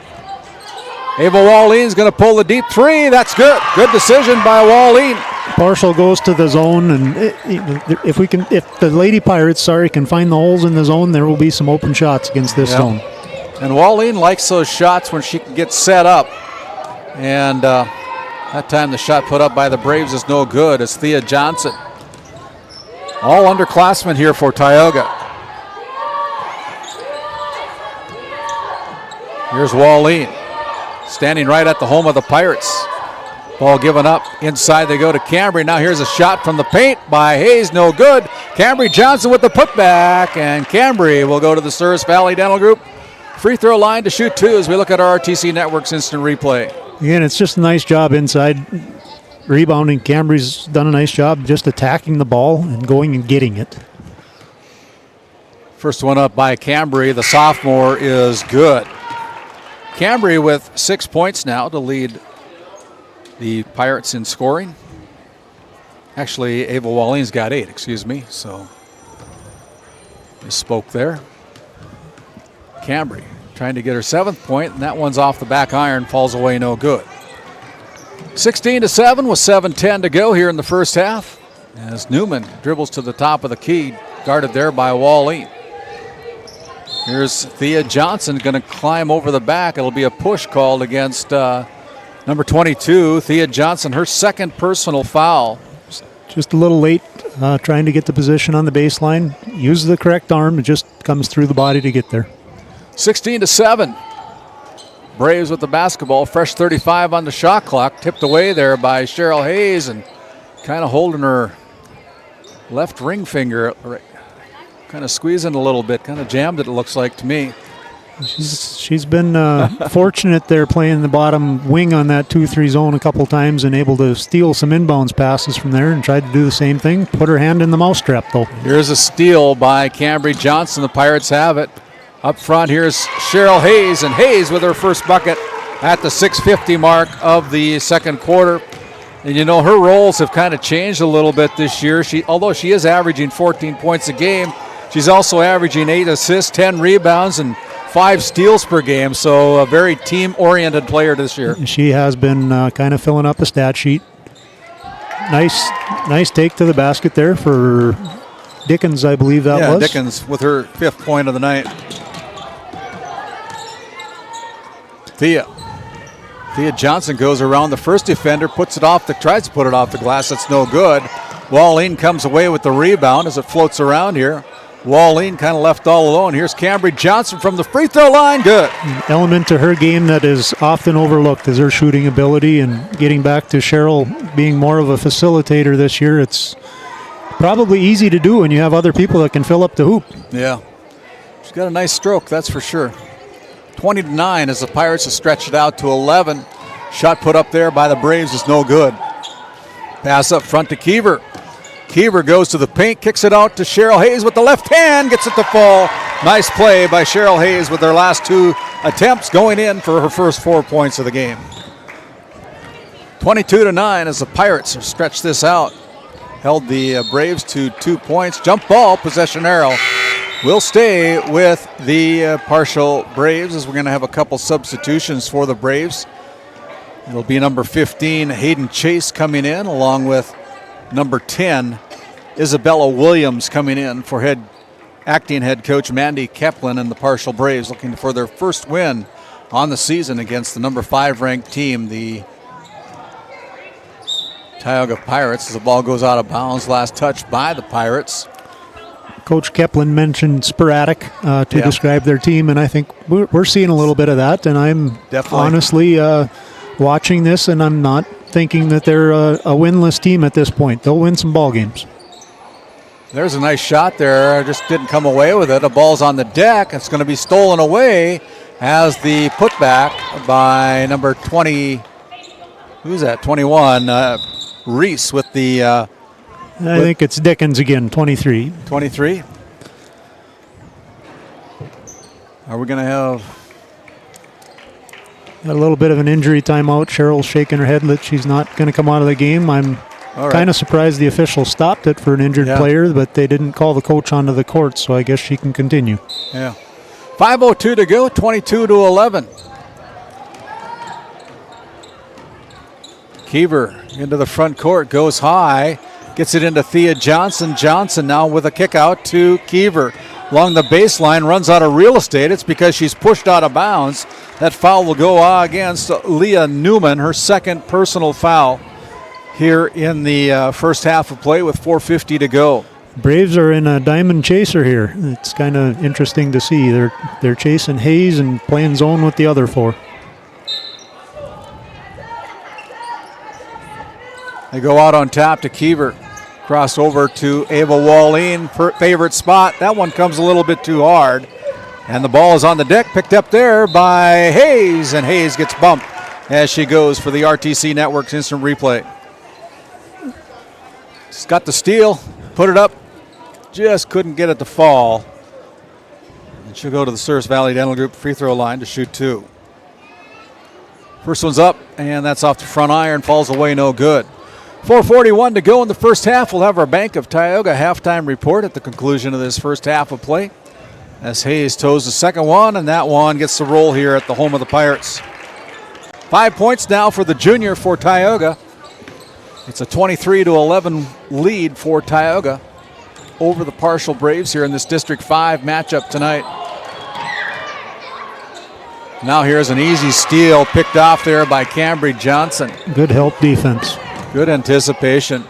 Ava Wallin's going to pull the deep 3. That's good. Good decision by Wallin. Parshall goes to the zone, and if the Lady Pirates, can find the holes in the zone, there will be some open shots against this zone. And Wallin likes those shots when she can get set up. And that time the shot put up by the Braves is no good. It's Thea Johnson. All underclassmen here for Tioga. Here's Wallin, standing right at the home of the Pirates. Ball given up. Inside they go to Cambry. Now here's a shot from the paint by Hayes. No good. Cambry Johnson with the putback. And Cambry will go to the Souris Valley Dental Group free throw line to shoot 2 as we look at our RTC Network's instant replay. Again, it's just a nice job inside rebounding. Cambry's done a nice job just attacking the ball and going and getting it. First one up by Cambry, the sophomore, is good. Cambry with 6 points now to lead the Pirates in scoring. Actually, Ava Wallin's got 8, so misspoke there. Cambry trying to get her 7th point, and that one's off the back iron, falls away, no good. 16-7 with 7:10 to go here in the first half, as Newman dribbles to the top of the key, guarded there by Wallin. Here's Thea Johnson going to climb over the back. It'll be a push called against number 22, Thea Johnson, her 2nd personal foul. Just a little late trying to get the position on the baseline. Use the correct arm. It just comes through the body to get there. 16-7. Braves with the basketball. Fresh 35 on the shot clock. Tipped away there by Cheryl Hayes and kind of holding her left ring finger. Kind of squeezing a little bit. Kind of jammed it looks like to me. She's been fortunate there playing the bottom wing on that 2-3 zone a couple times and able to steal some inbounds passes from there and tried to do the same thing. Put her hand in the mousetrap, though. Here's a steal by Cambry Johnson. The Pirates have it. Up front, here's Cheryl Hayes, and Hayes with her first bucket at the 6:50 mark of the second quarter. And you know, her roles have kind of changed a little bit this year. Although she is averaging 14 points a game, she's also averaging 8 assists, 10 rebounds, and 5 steals per game. So a very team-oriented player this year. She has been kind of filling up a stat sheet. Nice take to the basket there for Dickens, I believe that was. Yeah, Dickens with her 5th point of the night. Thea Johnson goes around the first defender, tries to put it off the glass. That's no good. Walleen comes away with the rebound as it floats around here. Walleen kind of left all alone. Here's Cambry Johnson from the free throw line. Good. An element to her game that is often overlooked is her shooting ability, and getting back to Cheryl being more of a facilitator this year. It's probably easy to do when you have other people that can fill up the hoop. Yeah. She's got a nice stroke, that's for sure. 20-9 as the Pirates have stretched it out to 11. Shot put up there by the Braves is no good. Pass up front to Keever. Keever goes to the paint, kicks it out to Cheryl Hayes with the left hand, gets it to fall. Nice play by Cheryl Hayes with her last 2 attempts going in for her first 4 points of the game. 22-9 as the Pirates have stretched this out. Held the Braves to 2 points. Jump ball, possession arrow. We'll stay with the Parshall Braves as we're going to have a couple substitutions for the Braves. It'll be number 15, Hayden Chase, coming in, along with number 10, Isabella Williams, coming in for acting head coach Mandy Keplin and the Parshall Braves, looking for their first win on the season against the number 5 ranked team, the Tioga Pirates, as the ball goes out of bounds. Last touch by the Pirates. Coach Keplin mentioned sporadic to describe their team, and I think we're seeing a little bit of that. And I'm honestly watching this, and I'm not thinking that they're a winless team at this point. They'll win some ball games. There's a nice shot there. Just didn't come away with it. The ball's on the deck. It's going to be stolen away as the putback by number 20. Who's that? 21. Reese with the... I think it's Dickens again, 23. 23. Are we going to have... A little bit of an injury timeout. Cheryl's shaking her head that she's not going to come out of the game. I'm kind of surprised the officials stopped it for an injured player, but they didn't call the coach onto the court, so I guess she can continue. Yeah. 5:02 to go, 22-11. Keever into the front court, goes high, gets it into Thea Johnson. Johnson now with a kick out to Keever. Along the baseline, runs out of real estate. It's because she's pushed out of bounds. That foul will go against Leah Newman, her second personal foul here in the first half of play with 4:50 to go. Braves are in a diamond chaser here. It's kind of interesting to see. They're chasing Hayes and playing zone with the other 4. They go out on top to Keever. Cross over to Ava Walleen, favorite spot. That one comes a little bit too hard. And the ball is on the deck, picked up there by Hayes, and Hayes gets bumped as she goes for the RTC Network's instant replay. She's got the steal, put it up, just couldn't get it to fall. And she'll go to the Service Valley Dental Group free throw line to shoot 2. First one's up, and that's off the front iron, falls away, no good. 4:41 to go in the first half. We'll have our Bank of Tioga halftime report at the conclusion of this first half of play, as Hayes toes the second one, and that one gets the roll here at the home of the Pirates. 5 points now for the junior for Tioga. It's a 23-11 lead for Tioga over the Parshall Braves here in this District 5 matchup tonight. Now here's an easy steal picked off there by Cambry Johnson. Good help defense. Good anticipation.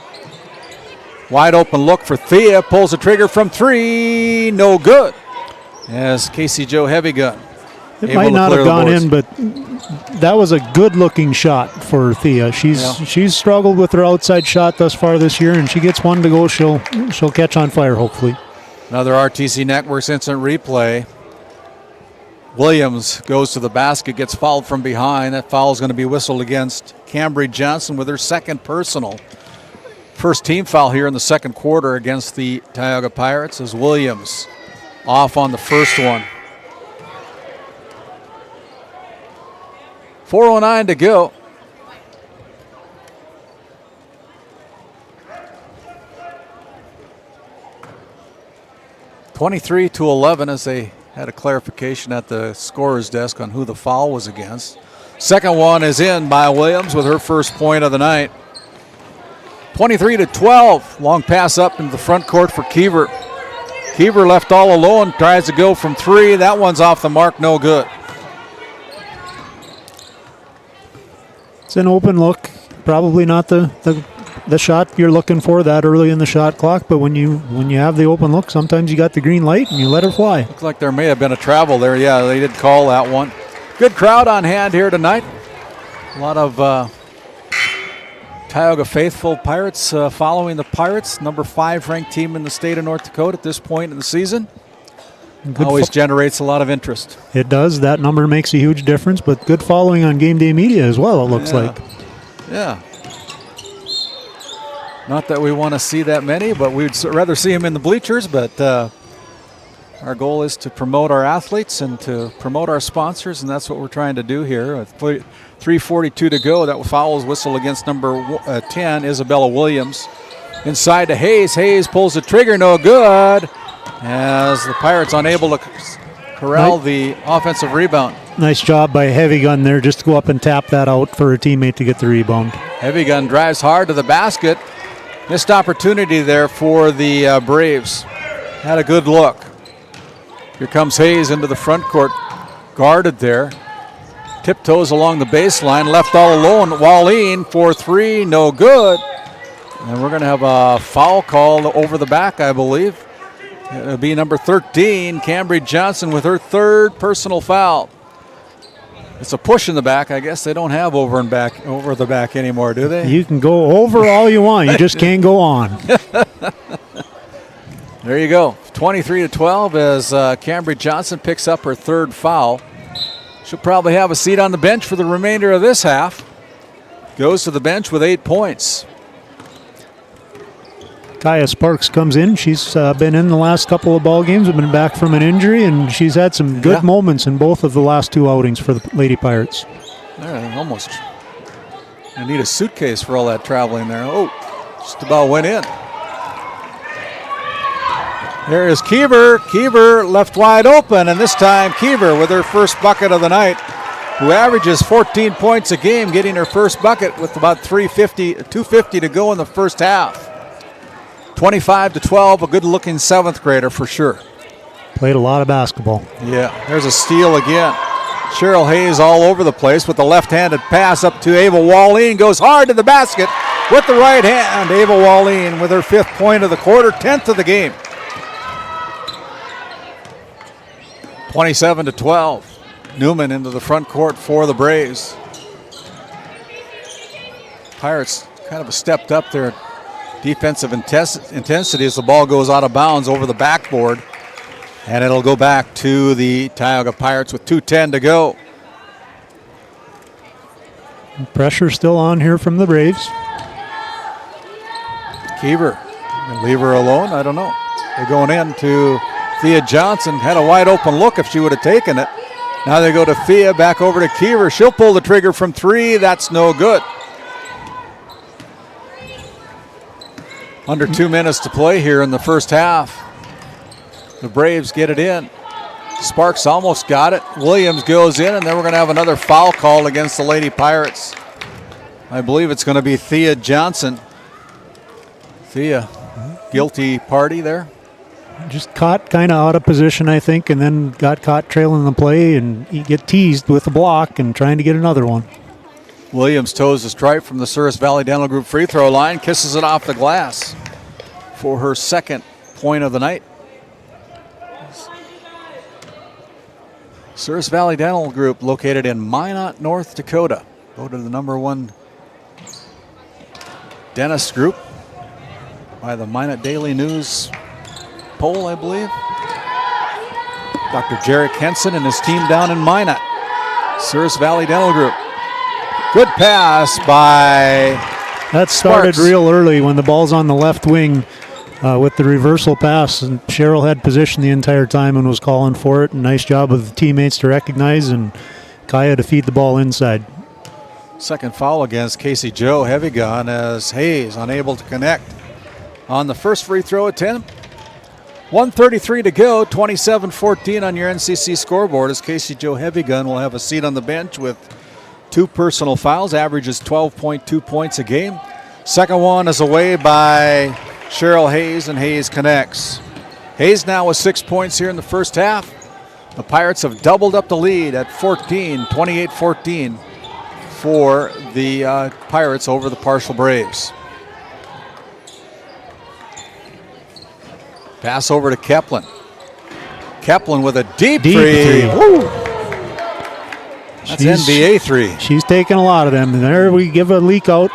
Wide open look for Thea. Pulls the trigger from 3. No good. As Casey Joe Heavy Gun. It might not have gone in, but that was a good-looking shot for Thea. She's struggled with her outside shot thus far this year, and she gets one to go. She'll catch on fire, hopefully. Another RTC Networks instant replay. Williams goes to the basket, gets fouled from behind. That foul is going to be whistled against Cambridge Johnson with her second personal. First team foul here in the second quarter against the Tioga Pirates as Williams off on the first one. 4:09 to go. (23-11) as they had a clarification at the scorer's desk on who the foul was against. Second one is in by Williams with her first point of the night. 23-12. Long pass up into the front court for Keever. Keever left all alone, tries to go from three. That one's off the mark, no good. It's an open look. Probably not the shot you're looking for that early in the shot clock, but when you have the open look, sometimes you got the green light and you let her fly. Looks like there may have been a travel there. Yeah, they did call that one. Good crowd on hand here tonight. A lot of Tioga faithful Pirates following the Pirates, number 5 ranked team in the state of North Dakota at this point in the season. Always generates a lot of interest. It does. That number makes a huge difference, but good following on GameDay Media as well, it looks like. Yeah. Not that we want to see that many, but we'd rather see them in the bleachers. But our goal is to promote our athletes and to promote our sponsors, and that's what we're trying to do here. With 3:42 to go, that foul is whistle against number 10, Isabella Williams. Inside to Hayes. Hayes pulls the trigger, no good, as the Pirates unable to corral the offensive rebound. Nice job by Heavy Gun there, just to go up and tap that out for her teammate to get the rebound. Heavy Gun drives hard to the basket. Missed opportunity there for the Braves. Had a good look. Here comes Hayes into the front court. Guarded there. Tiptoes along the baseline. Left all alone. Wallin for three. No good. And we're going to have a foul call over the back, I believe. It'll be number 13, Cambridge Johnson, with her third personal foul. It's a push in the back. I guess they don't have over the back anymore, do they? You can go over all you want. You just can't go on. There you go. 23-12 as Cambridge Johnson picks up her third foul. She'll probably have a seat on the bench for the remainder of this half. Goes to the bench with 8 points. Kaya Sparks comes in. She's been in the last couple of ball games, been back from an injury, and she's had some good moments in both of the last 2 outings for the Lady Pirates. Almost. I need a suitcase for all that traveling there. Oh, just about went in. There is Keever. Keever left wide open, and this time Keever with her first bucket of the night, who averages 14 points a game, getting her first bucket with about 2:50 to go in the first half. 25-12, a good-looking 7th grader for sure. Played a lot of basketball. Yeah, there's a steal again. Cheryl Hayes all over the place with the left-handed pass up to Ava Wallin. Goes hard to the basket with the right hand. Ava Wallin with her 5th point of the quarter, 10th of the game. 27-12. Newman into the front court for the Braves. Pirates kind of stepped up their defensive intensity as the ball goes out of bounds over the backboard. And it'll go back to the Tioga Pirates with 2:10 to go. Pressure still on here from the Braves. Keever, leave her alone? I don't know. They're going in to Thea Johnson. Had a wide open look if she would have taken it. Now they go to Thea, back over to Keever. She'll pull the trigger from 3. That's no good. Under 2 minutes to play here in the first half. The Braves get it in. Sparks almost got it. Williams goes in, and then we're going to have another foul call against the Lady Pirates. I believe it's going to be Thea Johnson. Thea, guilty party there. Just caught kind of out of position, I think, and then got caught trailing the play, and he get teased with the block and trying to get another one. Williams toes the stripe from the Souris Valley Dental Group free throw line, kisses it off the glass for her 2nd point of the night. Souris Valley Dental Group located in Minot, North Dakota. Voted the #1 dentist group by the Minot Daily News poll, I believe. Dr. Jarek Henson and his team down in Minot. Souris Valley Dental Group. Good pass by That started Sparks. real early when the ball's on the left wing with the reversal pass. And Cheryl had possession the entire time and was calling for it. And nice job of the teammates to recognize and Kaya to feed the ball inside. Second foul against Casey Joe, heavy gun, as Hayes unable to connect on the first free throw attempt. 1:33 to go, 27-14 on your NCC scoreboard, as Casey Joe heavy gun will have a seat on the bench with 2 personal fouls, averages 12.2 points a game. Second one is away by Cheryl Hayes, and Hayes connects. Hayes now with 6 points here in the first half. The Pirates have doubled up the lead at 14, 28-14. For the Pirates over the Parshall Braves. Pass over to Keplin. Keplin with a deep three. Woo! That's NBA three. She's taking a lot of them. And there we give a leak out.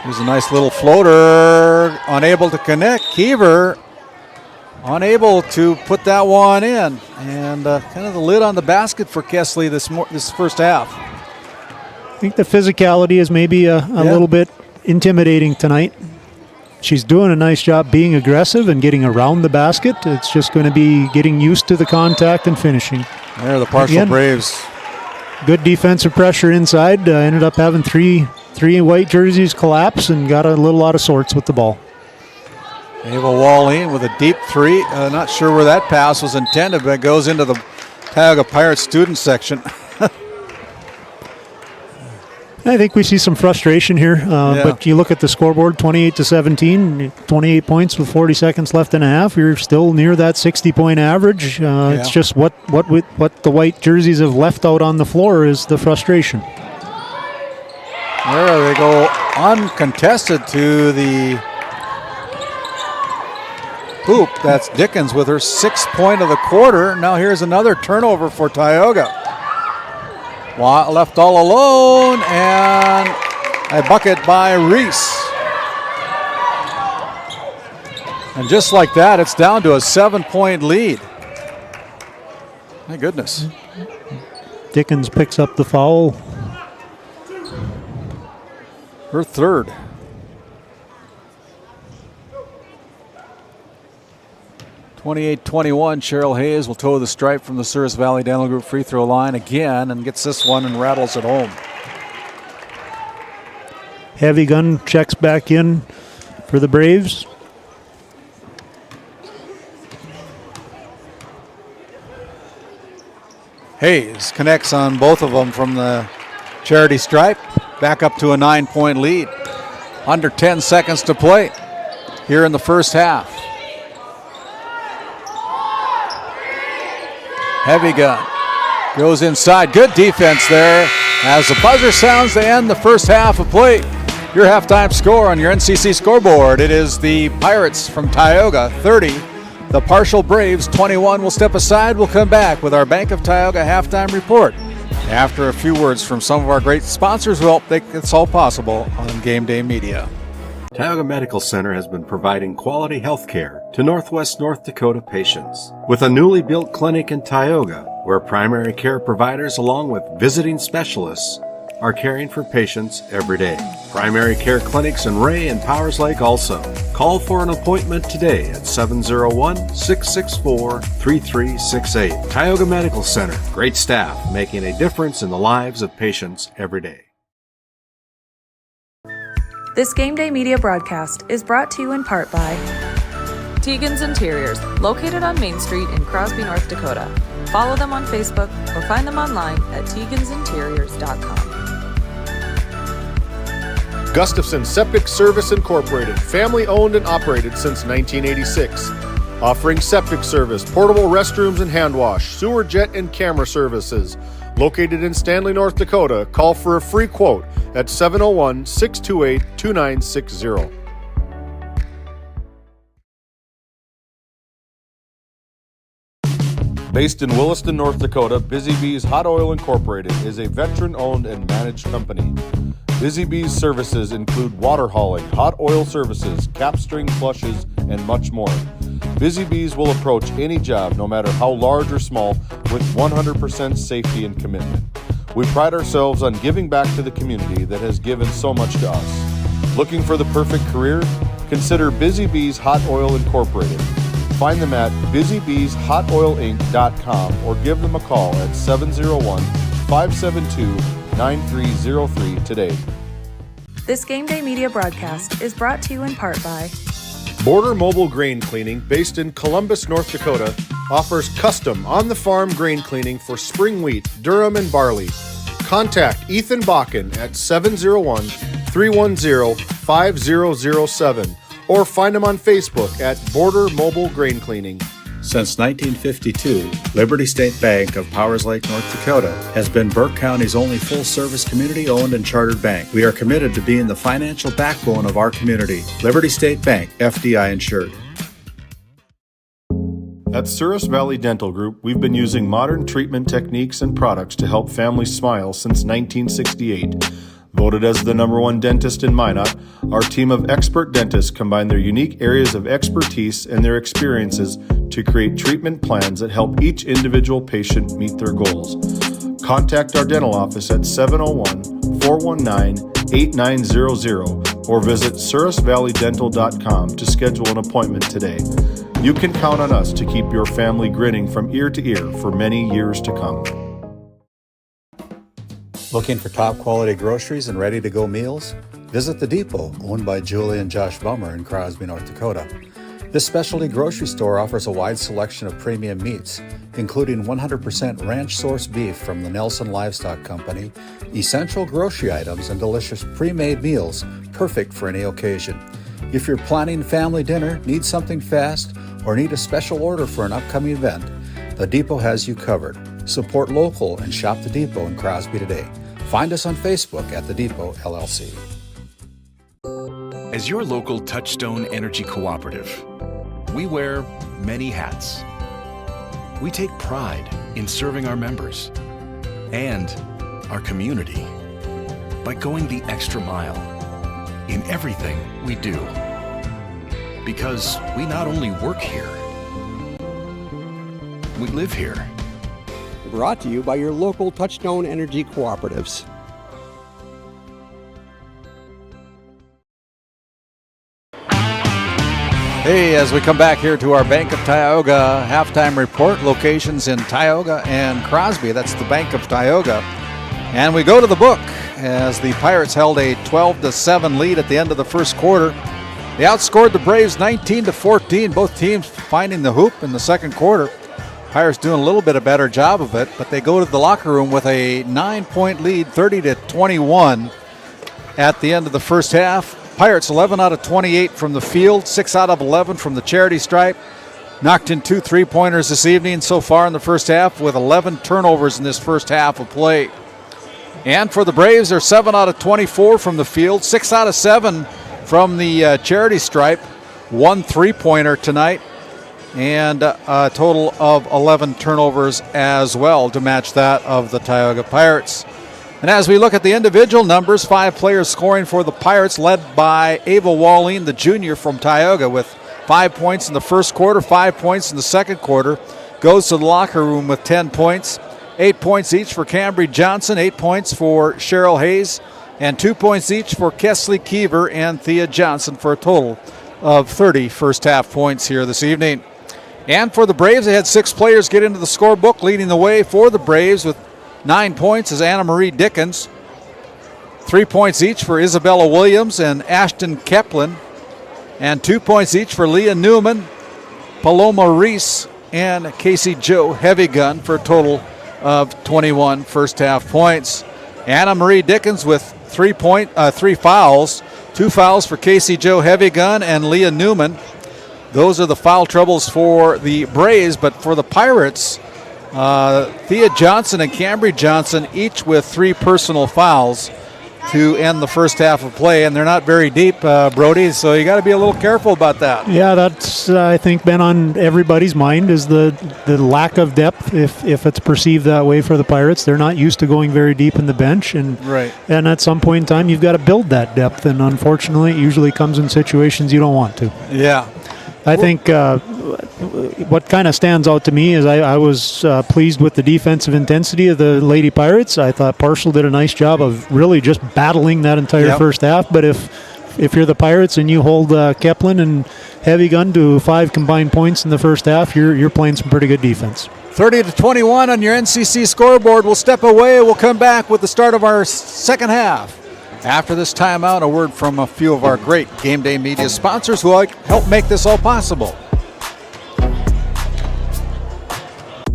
Here's a nice little floater. Unable to connect. Keever unable to put that one in. And kind of the lid on the basket for Kesley this first half. I think the physicality is maybe a little bit intimidating tonight. She's doing a nice job being aggressive and getting around the basket. It's just going to be getting used to the contact and finishing. There, the Parshall Braves. Good defensive pressure inside. Ended up having three white jerseys collapse and got a little out of sorts with the ball. Ava Wallin with a deep three. Not sure where that pass was intended, but it goes into the Tioga Pirates student section. I think we see some frustration here, but you look at the scoreboard, 28-17, 28 points with 40 seconds left in a half. You're still near that 60-point average. It's just what the white jerseys have left out on the floor is the frustration. There they go, uncontested to the hoop. That's Dickens with her 6th point of the quarter. Now here's another turnover for Tioga. Left all alone, and a bucket by Reese. And just like that, it's down to a 7-point lead. My goodness. Dickens picks up the foul. Her third. (28-21), Cheryl Hayes will toe the stripe from the Souris Valley Dental Group free throw line again and gets this one and rattles it home. Heavy gun checks back in for the Braves. Hayes connects on both of them from the charity stripe. Back up to a 9-point lead. Under 10 seconds to play here in the first half. Heavy gun goes inside. Good defense there as the buzzer sounds to end the first half of play. Your halftime score on your NCC scoreboard. It is the Pirates from Tioga 30. The Parshall Braves 21. We'll step aside. We'll come back with our Bank of Tioga halftime report. After a few words from some of our great sponsors who help make this all possible on Game Day Media. Tioga Medical Center has been providing quality health care to Northwest North Dakota patients. With a newly built clinic in Tioga, where primary care providers along with visiting specialists are caring for patients every day. Primary care clinics in Ray and Powers Lake also. Call for an appointment today at 701-664-3368. Tioga Medical Center. Great staff making a difference in the lives of patients every day. This Game Day Media broadcast is brought to you in part by Tegan's Interiors, located on Main Street in Crosby, North Dakota. Follow them on Facebook or find them online at tegansinteriors.com. Gustafson Septic Service Incorporated, family owned and operated since 1986. Offering septic service, portable restrooms and hand wash, sewer jet and camera services. Located in Stanley, North Dakota, call for a free quote at 701-628-2960. Based in Williston, North Dakota, Busy Bees Hot Oil Incorporated is a veteran-owned and managed company. Busy Bees services include water hauling, hot oil services, cap string flushes, and much more. Busy Bees will approach any job, no matter how large or small, with 100% safety and commitment. We pride ourselves on giving back to the community that has given so much to us. Looking for the perfect career? Consider Busy Bees Hot Oil Incorporated. Find them at busybeeshotoilinc.com or give them a call at 701-572-9303 today. This Game Day media broadcast is brought to you in part by Border Mobile Grain Cleaning, based in Columbus, North Dakota, offers custom on-the-farm grain cleaning for spring wheat, durum, and barley. Contact Ethan Bakken at 701-310-5007 or find him on Facebook at Border Mobile Grain Cleaning. Since 1952, Liberty State Bank of Powers Lake, North Dakota has been Burke County's only full-service community-owned and chartered bank. We are committed to being the financial backbone of our community. Liberty State Bank, FDI insured. At Souris Valley Dental Group, we've been using modern treatment techniques and products to help families smile since 1968. Voted as the #1 dentist in Minot, our team of expert dentists combine their unique areas of expertise and their experiences to create treatment plans that help each individual patient meet their goals. Contact our dental office at 701-419-8900 or visit sourisvalleydental.com to schedule an appointment today. You can count on us to keep your family grinning from ear to ear for many years to come. Looking for top quality groceries and ready to go meals? Visit The Depot, owned by Julie and Josh Bummer in Crosby, North Dakota. This specialty grocery store offers a wide selection of premium meats, including 100% ranch source beef from the Nelson Livestock Company, essential grocery items, and delicious pre-made meals perfect for any occasion. If you're planning family dinner, need something fast, or need a special order for an upcoming event, The Depot has you covered. Support local and shop The Depot in Crosby today. Find us on Facebook at The Depot LLC. As your local Touchstone Energy Cooperative, we wear many hats. We take pride in serving our members and our community by going the extra mile in everything we do. Because we not only work here, we live here. Brought to you by your local Touchstone Energy Cooperatives. Hey, as we come back here to our Bank of Tioga halftime report, locations in Tioga and Crosby. That's the Bank of Tioga. And we go to the book as the Pirates held a 12-7 lead at the end of the first quarter. They outscored the Braves 19-14, both teams finding the hoop in the second quarter. Pirates doing a little bit of better job of it, but they go to the locker room with a 9-point lead, 30-21 at the end of the first half. Pirates 11 out of 28 from the field, 6 out of 11 from the charity stripe. Knocked in 2 3-pointers this evening so far in the first half with 11 turnovers in this first half of play. And for the Braves, they're 7 out of 24 from the field, 6 out of 7 from the charity stripe. 1 3-pointer tonight. And a total of 11 turnovers as well to match that of the Tioga Pirates. And as we look at the individual numbers, 5 players scoring for the Pirates, led by Ava Walleen, the junior from Tioga, with 5 points in the first quarter, 5 points in the second quarter. Goes to the locker room with 10 points. 8 points each for Cambry Johnson, 8 points for Cheryl Hayes, and 2 points each for Kesley Keever and Thea Johnson for a total of 30 first half points here this evening. And for the Braves, they had 6 players get into the scorebook. Leading the way for the Braves with 9 points is Anna Marie Dickens. 3 points each for Isabella Williams and Ashton Keplin. And 2 points each for Leah Newman, Paloma Reese, and Casey Joe Heavygun for a total of 21 first half points. Anna Marie Dickens with 3 fouls. 2 fouls for Casey Joe Heavygun and Leah Newman. Those are the foul troubles for the Braves, but for the Pirates, Thea Johnson and Cambry Johnson each with 3 personal fouls to end the first half of play, and they're not very deep, Brody, so you got to be a little careful about that. Yeah, that's, I think, been on everybody's mind is the lack of depth, if it's perceived that way for the Pirates. They're not used to going very deep in the bench, and at some point in time, you've got to build that depth, and unfortunately, it usually comes in situations you don't want to. Yeah. I think what kind of stands out to me is I was pleased with the defensive intensity of the Lady Pirates. I thought Parshall did a nice job of really just battling that entire first half. But if you're the Pirates and you hold Keplin and Heavy Gun to 5 combined points in the first half, you're playing some pretty good defense. 30-21 on your NCC scoreboard. We'll step away. We'll come back with the start of our second half. After this timeout, a word from a few of our great Game Day Media sponsors who help make this all possible.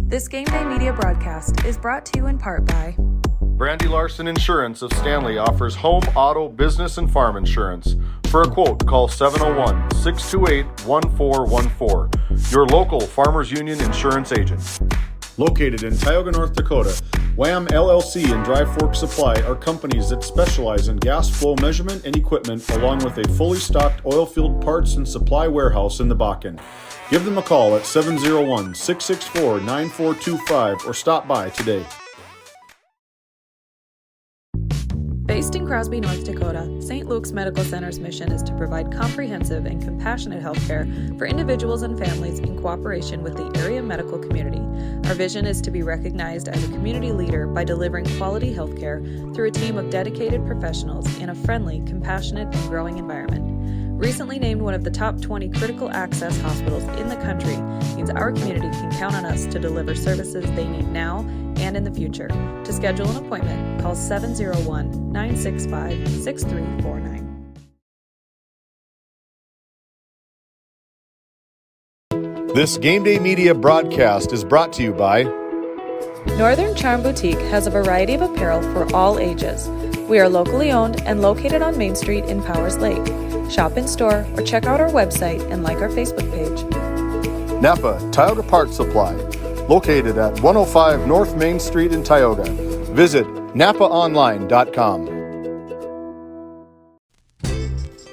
This Game Day Media broadcast is brought to you in part by Brandy Larson Insurance of Stanley offers home, auto, business, and farm insurance. For a quote, call 701-628-1414. Your local Farmers Union insurance agent. Located in Tioga, North Dakota, Wham LLC and Dry Fork Supply are companies that specialize in gas flow measurement and equipment, along with a fully stocked oil field parts and supply warehouse in the Bakken. Give them a call at 701-664-9425 or stop by today. Based in Crosby, North Dakota, St. Luke's Medical Center's mission is to provide comprehensive and compassionate health care for individuals and families in cooperation with the area medical community. Our vision is to be recognized as a community leader by delivering quality health care through a team of dedicated professionals in a friendly, compassionate, and growing environment. Recently named one of the top 20 critical access hospitals in the country means our community can count on us to deliver services they need now and in the future. To schedule an appointment, call 701-965-6349. This Game Day Media broadcast is brought to you by Northern Charm Boutique has a variety of apparel for all ages. We are locally owned and located on Main Street in Powers Lake. Shop in store or check out our website and like our Facebook page. Napa Tioga Parts Supply, located at 105 North Main Street in Tioga. Visit napaonline.com.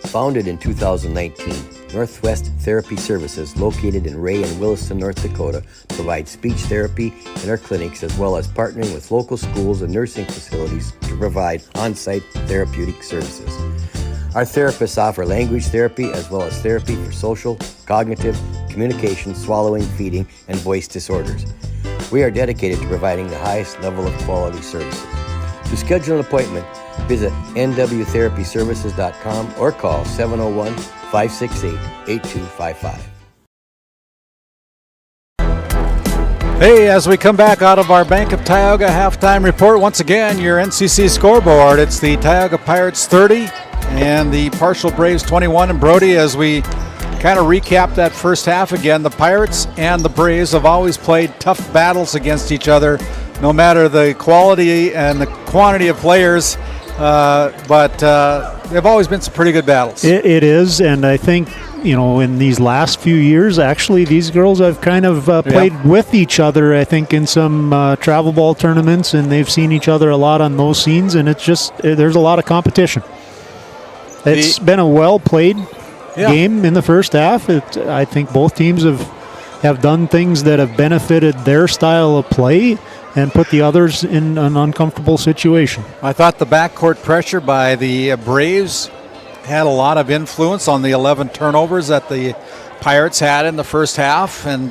Founded in 2019, Northwest Therapy Services, located in Ray and Williston, North Dakota, provides speech therapy in our clinics, as well as partnering with local schools and nursing facilities to provide on-site therapeutic services. Our therapists offer language therapy as well as therapy for social, cognitive, communication, swallowing, feeding, and voice disorders. We are dedicated to providing the highest level of quality services. To schedule an appointment, visit nwtherapyservices.com or call 701-568-8255. Hey, as we come back out of our Bank of Tioga halftime report, once again, your NCC scoreboard. It's the Tioga Pirates 30 and the Parshall Braves 21. And Brody, as we kind of recap that first half again, the Pirates and the Braves have always played tough battles against each other, no matter the quality and the quantity of players, but they've always been some pretty good battles. It is, and I think, in these last few years, actually, these girls have kind of played with each other, I think, in some travel ball tournaments, and they've seen each other a lot on those scenes, and it's just, there's a lot of competition. It's been a well-played game in the first half. I think both teams have done things that have benefited their style of play and put the others in an uncomfortable situation. I thought the backcourt pressure by the Braves had a lot of influence on the 11 turnovers that the Pirates had in the first half, and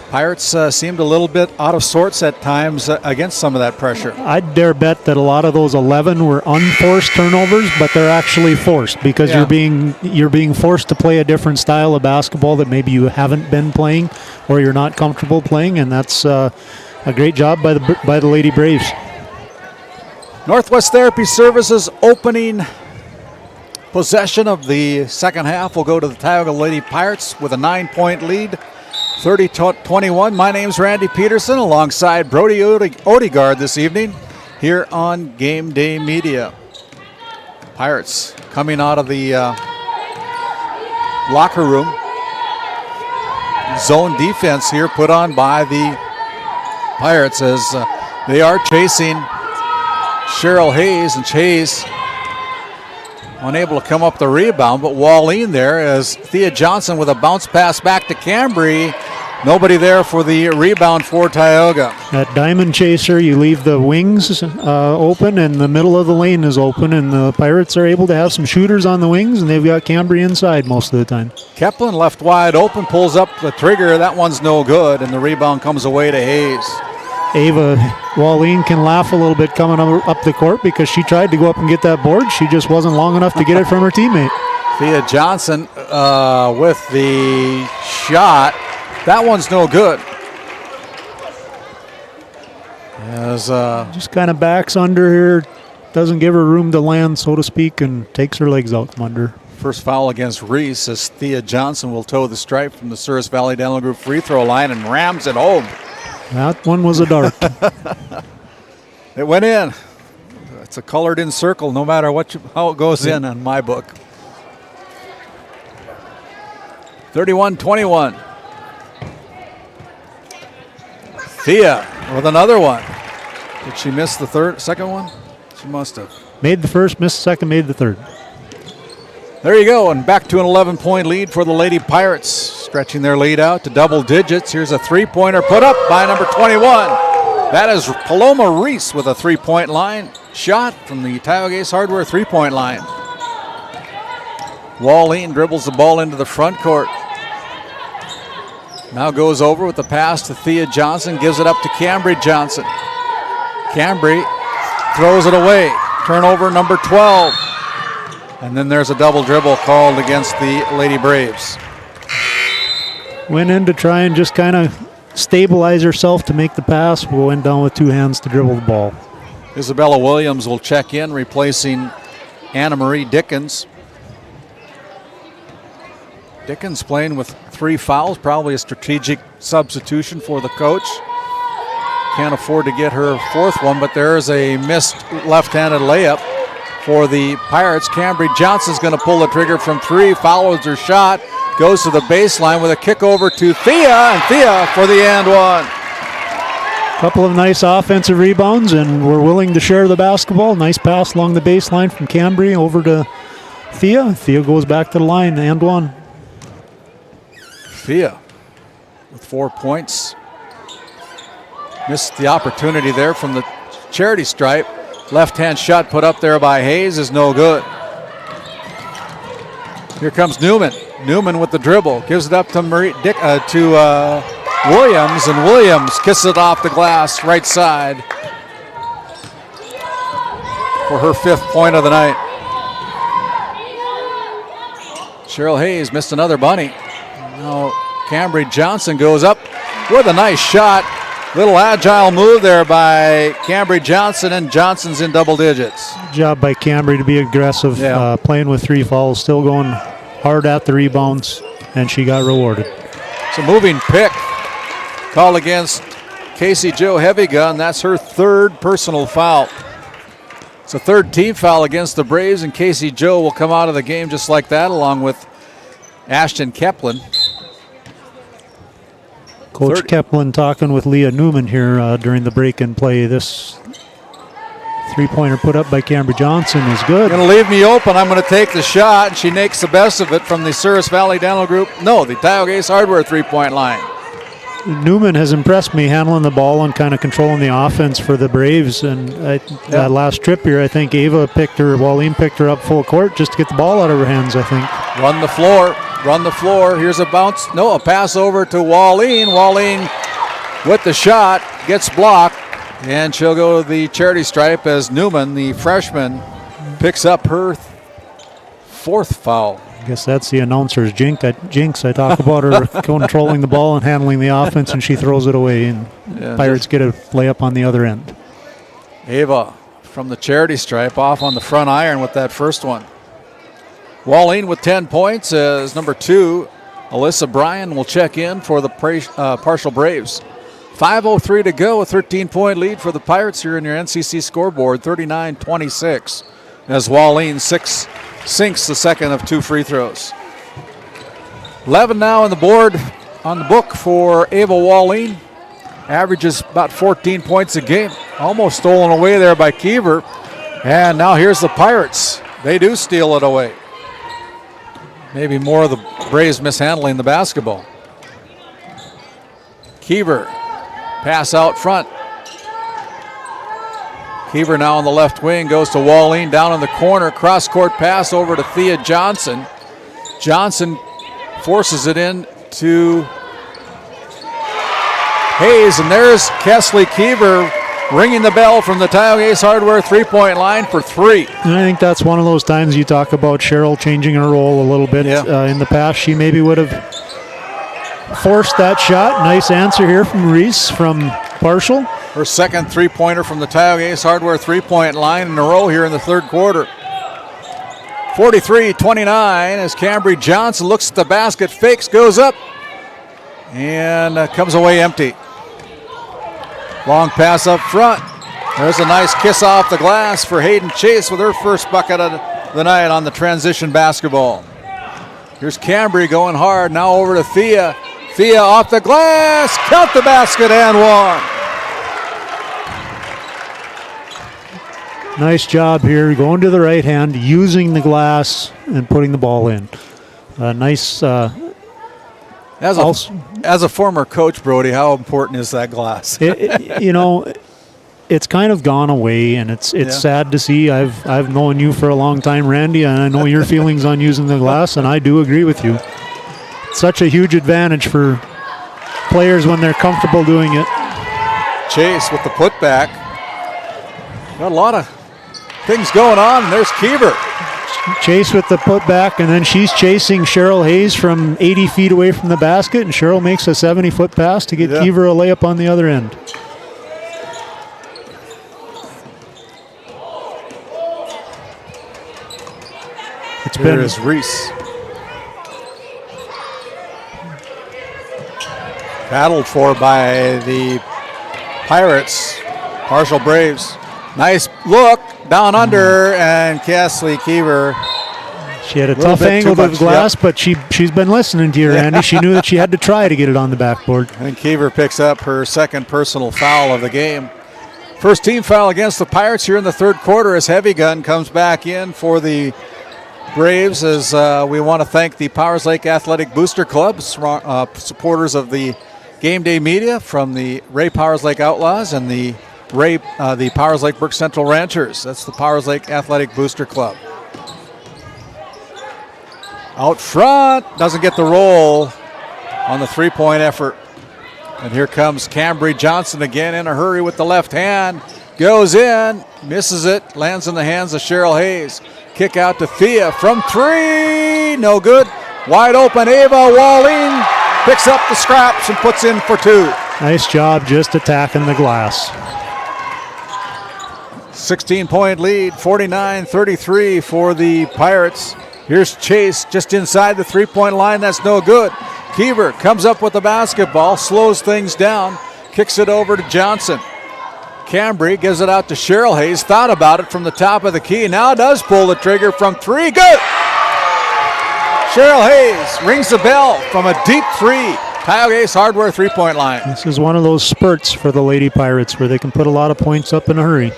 Pirates seemed a little bit out of sorts at times against some of that pressure. I'd dare bet that a lot of those 11 were unforced turnovers, but they're actually forced because you're being forced to play a different style of basketball that maybe you haven't been playing or you're not comfortable playing, and that's a great job by the Lady Braves. Northwest Therapy Services opening possession of the second half will go to the Tioga Lady Pirates with a 9-point lead, 30-21. My name's Randy Peterson alongside Brody Odegaard this evening here on Game Day Media. Pirates coming out of the locker room. Zone defense here put on by the Pirates as they are chasing Cheryl Hayes, and Hayes unable to come up the rebound, but Wallene there as Thea Johnson with a bounce pass back to Cambry, Nobody there for the rebound for Tioga. At Diamond Chaser, you leave the wings open and the middle of the lane is open, and the Pirates are able to have some shooters on the wings, and they've got Cambry inside most of the time. Keplin left wide open, pulls up the trigger. That one's no good, and the rebound comes away to Hayes. Ava Wallin can laugh a little bit coming up the court because she tried to go up and get that board. She just wasn't long enough to get it from her teammate. Thea Johnson with the shot. That one's no good. As just kind of backs under here, doesn't give her room to land, so to speak, and takes her legs out from under. First foul against Reese as Thea Johnson will toe the stripe from the Souris Valley Dental Group free throw line and rams it home. That one was a dart. It went in. It's a colored in circle no matter how it goes in on my book. 31-21. Thea with another one. Did she miss the second one? She must have. Made the first, missed the second, made the third. There you go, and back to an 11-point lead for the Lady Pirates, stretching their lead out to double digits. Here's a three-pointer put up by number 21. That is Paloma Reese with a three-point line shot from the Tioga Ace Hardware three-point line. Wallin dribbles the ball into the front court. Now goes over with the pass to Thea Johnson, gives it up to Cambry Johnson. Cambry throws it away. Turnover number 12. And then there's a double dribble called against the Lady Braves. Went in to try and just kind of stabilize herself to make the pass. We went down with two hands to dribble the ball. Isabella Williams will check in, replacing Anna Marie Dickens. Dickens playing with 3 fouls, probably a strategic substitution for the coach. Can't afford to get her 4th one, but there's a missed left-handed layup for the Pirates. Cambry Johnson's going to pull the trigger from 3, follows her shot, goes to the baseline with a kick over to Thea, and Thea for the and one. Couple of nice offensive rebounds, and we're willing to share the basketball. Nice pass along the baseline from Cambry over to Thea. Thea goes back to the line, and one. Thea with 4 points. Missed the opportunity there from the charity stripe. Left-hand shot put up there by Hayes is no good. Here comes Newman. Newman with the dribble. Gives it up to Williams, and Williams kisses it off the glass right side for her 5th point of the night. Cheryl Hayes missed another bunny. Now Cambry Johnson goes up with a nice shot. Little agile move there by Cambry Johnson, and Johnson's in double digits. Good job by Cambry to be aggressive, playing with 3 fouls, still going hard at the rebounds, and she got rewarded. It's a moving pick called against Casey Jo Heavygun. That's her 3rd personal foul. It's a 3rd team foul against the Braves, and Casey Jo will come out of the game just like that, along with Ashton Keplin. Coach Keplin talking with Leah Newman here during the break and play. This three-pointer put up by Cambry Johnson is good. Going to leave me open. I'm going to take the shot, and she makes the best of it from the Souris Valley Dental Group. No, the Tioga Ace Hardware three-point line. Newman has impressed me handling the ball and kind of controlling the offense for the Braves. And that last trip here, I think Wallin picked her up full court just to get the ball out of her hands, I think. Run the floor. Here's a bounce. No, a pass over to Wallin. Wallin with the shot, gets blocked, and she'll go to the charity stripe as Newman, the freshman, picks up her 4th foul. I guess that's the announcer's jinx. I talk about her controlling the ball and handling the offense, and she throws it away, and Pirates get a layup on the other end. Ava from the charity stripe off on the front iron with that first one. Wallin with 10 points as number 2. Alyssa Bryan will check in for the Parshall Braves. 5:03 to go, a 13-point lead for the Pirates here in your NCC scoreboard, 39-26, as Wallin sinks the second of 2 free throws. 11 now on the book for Ava Wallin. Averages about 14 points a game. Almost stolen away there by Kiever. And now here's the Pirates. They do steal it away. Maybe more of the Braves mishandling the basketball. Keever, pass out front. Keever now on the left wing, goes to Wallin down in the corner. Cross-court pass over to Thea Johnson. Johnson forces it in to Hayes, and there's Kesley Keever ringing the bell from the Tioga Ace Hardware three-point line for 3. And I think that's one of those times you talk about Cheryl changing her role a little bit. In the past, she maybe would have forced that shot. Nice answer here from Reese from Parshall. Her second three-pointer from the Tioga Ace Hardware three-point line in a row here in the third quarter. 43-29 as Cambry Johnson looks at the basket, fakes, goes up, and comes away empty. Long pass up front. There's a nice kiss off the glass for Hayden Chase with her first bucket of the night on the transition basketball. Here's Cambry going hard, now over to Thea. Thea off the glass, count the basket and one. Nice job here, going to the right hand, using the glass and putting the ball in. Nice. As a former coach, Brody, how important is that glass? It's kind of gone away, and it's sad to see. I've known you for a long time, Randy, and I know your feelings on using the glass, and I do agree with you. It's such a huge advantage for players when they're comfortable doing it. Chase with the putback. Got a lot of things going on, and there's Keever. Chase with the putback, and then she's chasing Cheryl Hayes from 80 feet away from the basket, and Cheryl makes a 70-foot pass to get Keever a layup on the other end. Here is Reese. Battled for by the Pirates. Parshall Braves. Nice look down under, and Kesley Keever. She had a tough angle to the glass, but she's been listening to you, Randy. She knew that she had to try to get it on the backboard. And Keever picks up her second personal foul of the game. First team foul against the Pirates here in the third quarter as Heavy Gun comes back in for the Braves, as we want to thank the Powers Lake Athletic Booster Club, supporters of the Game Day Media from the Ray Powers Lake Outlaws and the Powers Lake Burke Central Ranchers. That's the Powers Lake Athletic Booster Club. Out front, doesn't get the roll on the three-point effort. And here comes Cambry Johnson again in a hurry with the left hand. Goes in, misses it, lands in the hands of Cheryl Hayes. Kick out to Thea from 3, no good. Wide open, Ava Walling picks up the scraps and puts in for 2. Nice job just attacking the glass. 16-point lead, 49-33 for the Pirates. Here's Chase just inside the three-point line. That's no good. Keever comes up with the basketball, slows things down, kicks it over to Johnson. Cambry gives it out to Cheryl Hayes. Thought about it from the top of the key. Now does pull the trigger from 3. Good! Cheryl Hayes rings the bell from a deep 3. Tioga Ace Hardware three-point line. This is one of those spurts for the Lady Pirates where they can put a lot of points up in a hurry.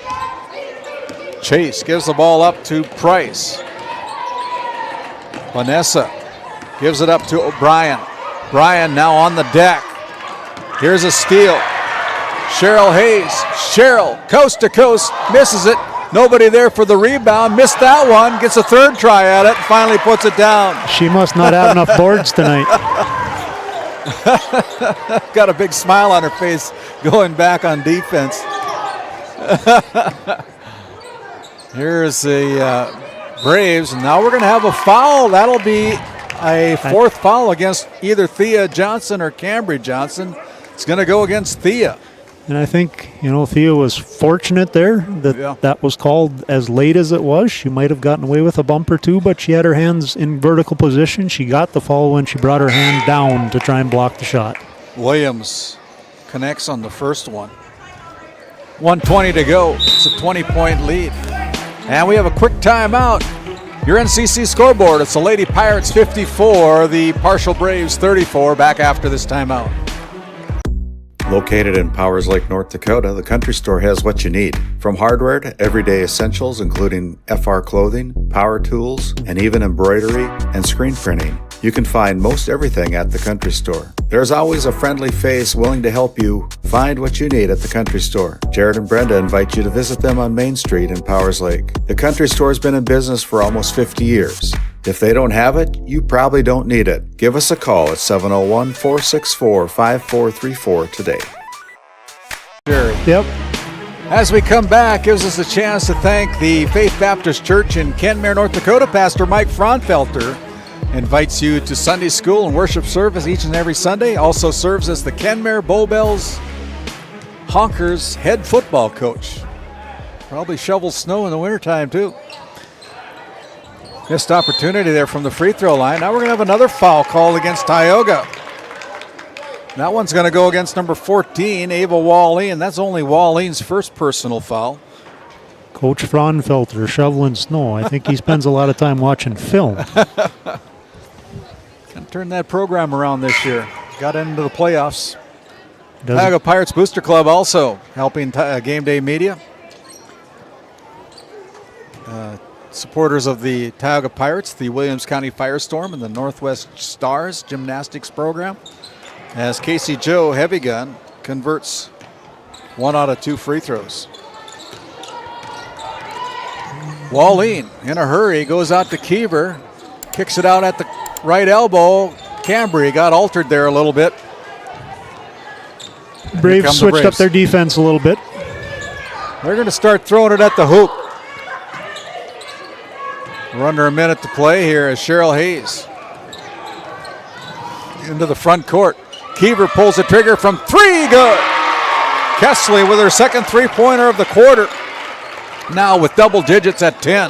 Chase gives the ball up to Price. Vanessa gives it up to O'Brien. Bryan now on the deck. Here's a steal. Cheryl Hayes. Cheryl, coast to coast, misses it. Nobody there for the rebound. Missed that one. Gets a third try at it. Finally puts it down. She must not have enough boards tonight. Got a big smile on her face going back on defense. Here's the Braves. And now we're going to have a foul. That'll be a fourth foul against either Thea Johnson or Cambry Johnson. It's going to go against Thea. And I think, Thea was fortunate there that that was called as late as it was. She might have gotten away with a bump or two, but she had her hands in vertical position. She got the foul when she brought her hand down to try and block the shot. Williams connects on the first one. 1:20 to go. It's a 20-point lead. And we have a quick timeout. Your NCC scoreboard, it's the Lady Pirates 54, the Parshall Braves 34. Back after this timeout. Located in Powers Lake, North Dakota, the Country Store has what you need. From hardware to everyday essentials, including FR clothing, power tools, and even embroidery and screen printing. You can find most everything at the Country Store. There's always a friendly face willing to help you find what you need at the Country Store. Jared and Brenda invite you to visit them on Main Street in Powers Lake. The Country Store has been in business for almost 50 years. If they don't have it, you probably don't need it. Give us a call at 701-464-5434 today. Yep. As we come back, gives us a chance to thank the Faith Baptist Church in Kenmare, North Dakota. Pastor Mike Fraunfelter invites you to Sunday school and worship service each and every Sunday. Also serves as the Kenmare Bowbells Honkers head football coach. Probably shovels snow in the wintertime too. Missed opportunity there from the free throw line. Now we're going to have another foul called against Tioga. That one's going to go against number 14, Ava Walleen. That's only Walleen's first personal foul. Coach Fraunfelter shoveling snow. I think he spends a lot of time watching film. Can turn that program around this year. Got into the playoffs. Tioga Pirates Booster Club also helping Game Day Media. Supporters of the Tioga Pirates, the Williams County Firestorm, and the Northwest Stars gymnastics program. As Casey Joe Heavy Gun converts 1 out of 2 free throws. Walleen in a hurry goes out to Kiever, kicks it out at the right elbow. Cambry got altered there a little bit. Braves switched up their defense a little bit. They're going to start throwing it at the hoop. We're under a minute to play here as Cheryl Hayes into the front court. Kiever pulls the trigger from 3, good. Kesley with her second three-pointer of the quarter. Now with double digits at 10.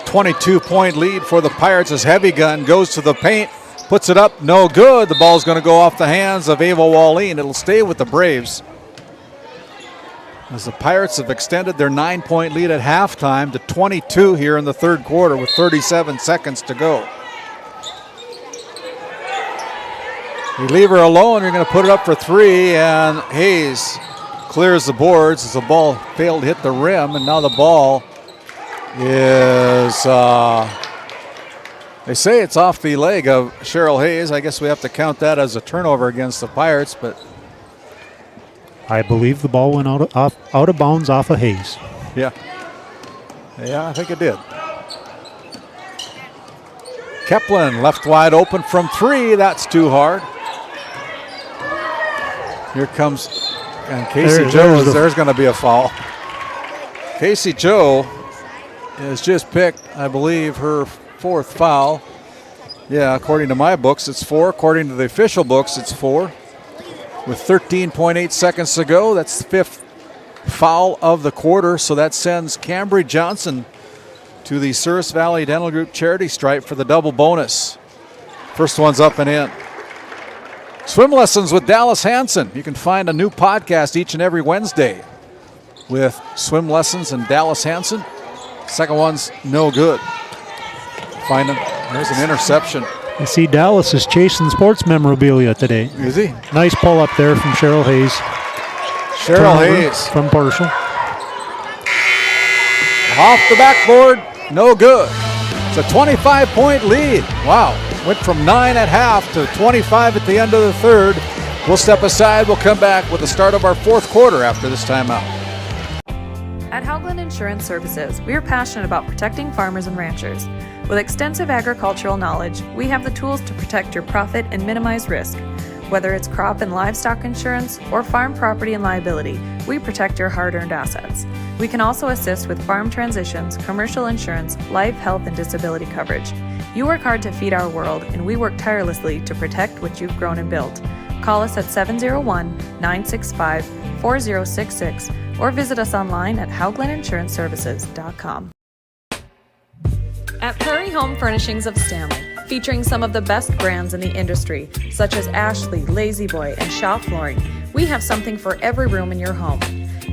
22-point lead for the Pirates as Heavy Gun goes to the paint, puts it up, no good. The ball's going to go off the hands of Ava Walleen. It'll stay with the Braves. As the Pirates have extended their 9-point lead at halftime to 22 here in the third quarter with 37 seconds to go. You leave her alone, you're going to put it up for 3, and Hayes clears the boards as the ball failed to hit the rim, and now the ball is, they say it's off the leg of Cheryl Hayes. I guess we have to count that as a turnover against the Pirates, but I believe the ball went out of bounds off of Hayes. Yeah, I think it did. Keplin left wide open from 3. That's too hard. Here comes, and Casey Joe, there's going to be a foul. Casey Joe has just picked, I believe, her 4th foul. Yeah, according to my books, it's 4. According to the official books, it's 4. With 13.8 seconds to go, that's the 5th foul of the quarter. So that sends Cambry Johnson to the Souris Valley Dental Group charity stripe for the double bonus. First one's up and in. Swim lessons with Dallas Hansen. You can find a new podcast each and every Wednesday with swim lessons and Dallas Hansen. Second one's no good. Find them. There's an interception. You see Dallas is chasing sports memorabilia today. Is he? Nice pull up there from Cheryl Hayes. Cheryl Hayes. From Parshall. Off the backboard, no good. It's a 25-point lead. Wow. Went from 9 at half to 25 at the end of the third. We'll step aside. We'll come back with the start of our 4th quarter after this timeout. At Haugland Insurance Services, we are passionate about protecting farmers and ranchers. With extensive agricultural knowledge, we have the tools to protect your profit and minimize risk. Whether it's crop and livestock insurance or farm property and liability, we protect your hard-earned assets. We can also assist with farm transitions, commercial insurance, life, health, and disability coverage. You work hard to feed our world, and we work tirelessly to protect what you've grown and built. Call us at 701-965-4066 or visit us online at HauglandInsuranceServices.com. At Prairie Home Furnishings of Stanley, featuring some of the best brands in the industry, such as Ashley, Lazy Boy, and Shaw Flooring, we have something for every room in your home.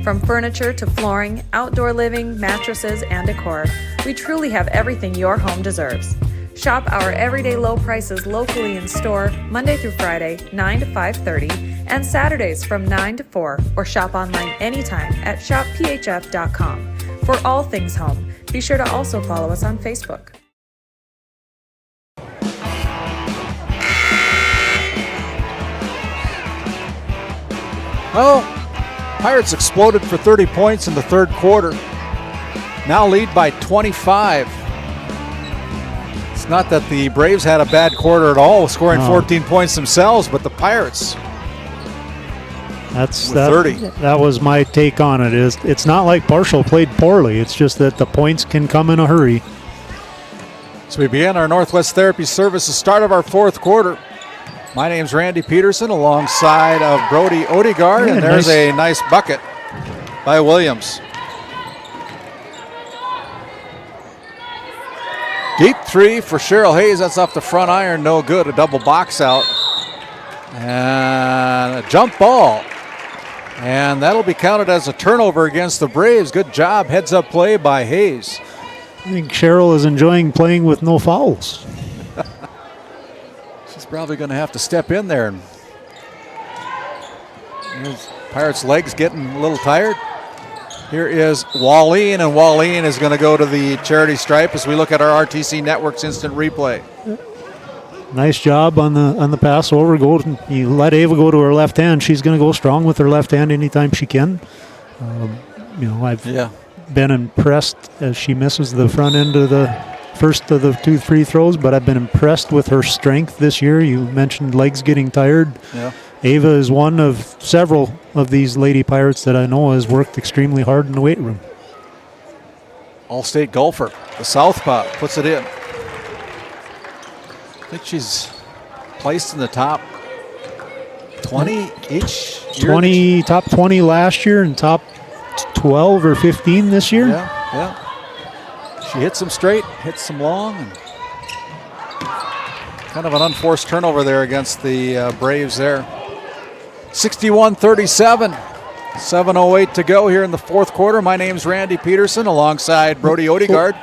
From furniture to flooring, outdoor living, mattresses, and decor, we truly have everything your home deserves. Shop our everyday low prices locally in store Monday through Friday, 9 to 5:30, and Saturdays from 9 to 4, or shop online anytime at shopphf.com. For all things home, be sure to also follow us on Facebook. Well, Pirates exploded for 30 points in the third quarter. Now lead by 25. It's not that the Braves had a bad quarter at all, scoring 14 points themselves, but the Pirates That's with 30. That was my take on it. It's not like Parshall played poorly. It's just that the points can come in a hurry. So we begin our Northwest Therapy Service, the start of our fourth quarter. My name's Randy Peterson alongside of Brody Odegaard, and there's a nice bucket by Williams. Deep three for Cheryl Hayes. That's off the front iron, no good. A double box out. And a jump ball. And that'll be counted as a turnover against the Braves. Good job, heads up play by Hayes. I think Cheryl is enjoying playing with no fouls. She's probably going to have to step in there. Pirates' legs getting a little tired. Here is Wallene, and Wallene is going to go to the charity stripe as we look at our RTC Network's instant replay. Nice job on the pass over. You let Ava go to her left hand. She's going to go strong with her left hand anytime she can. I've been impressed as she misses the front end of the first of the 2 free throws, but I've been impressed with her strength this year. You mentioned legs getting tired. Yeah. Ava is one of several of these Lady Pirates that I know has worked extremely hard in the weight room. All-state golfer, the southpaw, puts it in. I think she's placed in the top 20 each year. Top 20 last year and top 12 or 15 this year. Yeah. She hits them straight, hits them long, and kind of an unforced turnover there against the Braves there. 61-37, 7:08 to go here in the fourth quarter. My name's Randy Peterson alongside Brody Odegaard.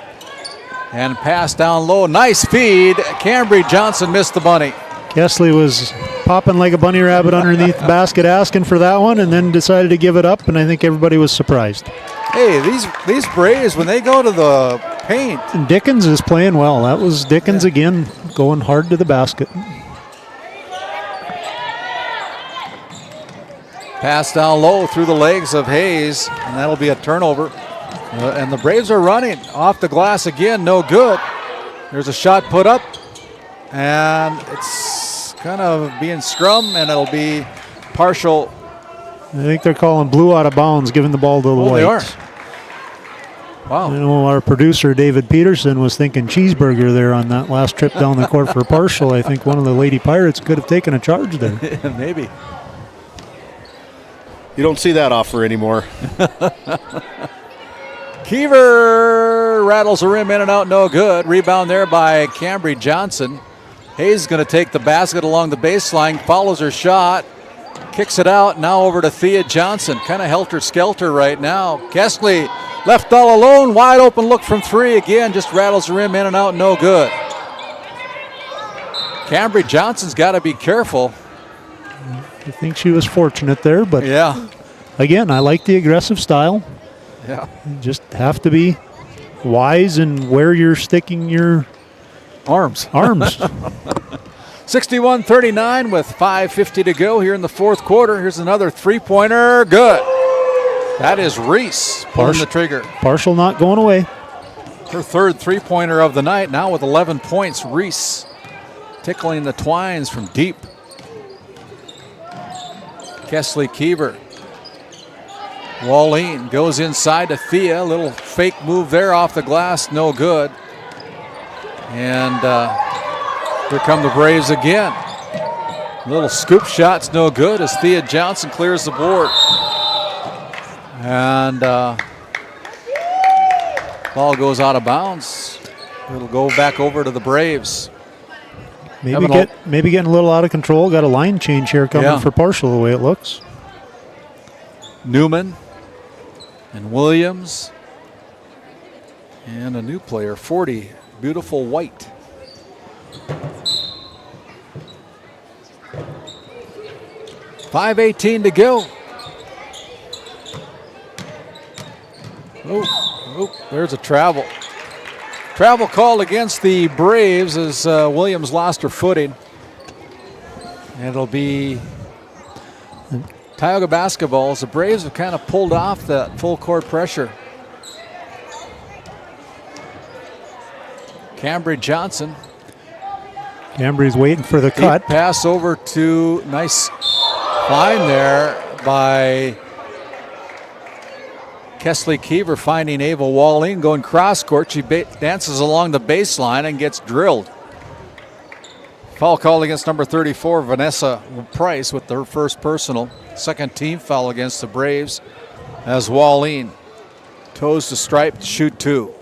And pass down low, nice feed. Cambry Johnson missed the bunny. Kesley was popping like a bunny rabbit underneath the basket asking for that one, and then decided to give it up, and I think everybody was surprised. Hey, these Braves, when they go to the paint. And Dickens is playing well. That was Dickens again, going hard to the basket. Pass down low through the legs of Hayes, and that'll be a turnover. And the Braves are running off the glass again, no good. There's a shot put up, and it's kind of being scrum, and it'll be Parshall. I think they're calling blue out of bounds, giving the ball to the Whites. They are. Wow. I know our producer, David Peterson, was thinking cheeseburger there on that last trip down the court for Parshall. I think one of the Lady Pirates could have taken a charge there. Maybe. You don't see that offer anymore. Keever rattles the rim in and out, no good. Rebound there by Cambry Johnson. Hayes is going to take the basket along the baseline, follows her shot, kicks it out, now over to Thea Johnson. Kind of helter-skelter right now. Kesley left all alone, wide open look from three. Again, just rattles the rim in and out, no good. Cambry Johnson's got to be careful. I think she was fortunate there, but yeah. Again, I like the aggressive style. Yeah. You just have to be wise in where you're sticking your arms. 61-39 with 5:50 to go here in the fourth quarter. Here's another three-pointer. Good. That is Reese pulling the trigger. Parshall not going away. Her third three-pointer of the night, now with 11 points. Reese tickling the twines from deep. Kesley Keever. Wallene goes inside to Thea. Little fake move there off the glass, no good. And here come the Braves again. Little scoop shots, no good as Thea Johnson clears the board. And ball goes out of bounds. It'll go back over to the Braves. Maybe getting a little out of control. Got a line change here coming for Parshall the way it looks. Newman and Williams and a new player, 40, Beautiful White. .518 to go. Oh, there's a travel. Travel called against the Braves as Williams lost her footing. And it'll be Tioga basketball as the Braves have kind of pulled off that full court pressure. Cambry Johnson. Cambry's waiting for the cut. Pass over to, nice find there by Kesley Keever, finding Ava Walling going cross court. She dances along the baseline and gets drilled. Foul called against number 34, Vanessa Price, with her first personal. Second team foul against the Braves as Walling toes the stripe to shoot 2.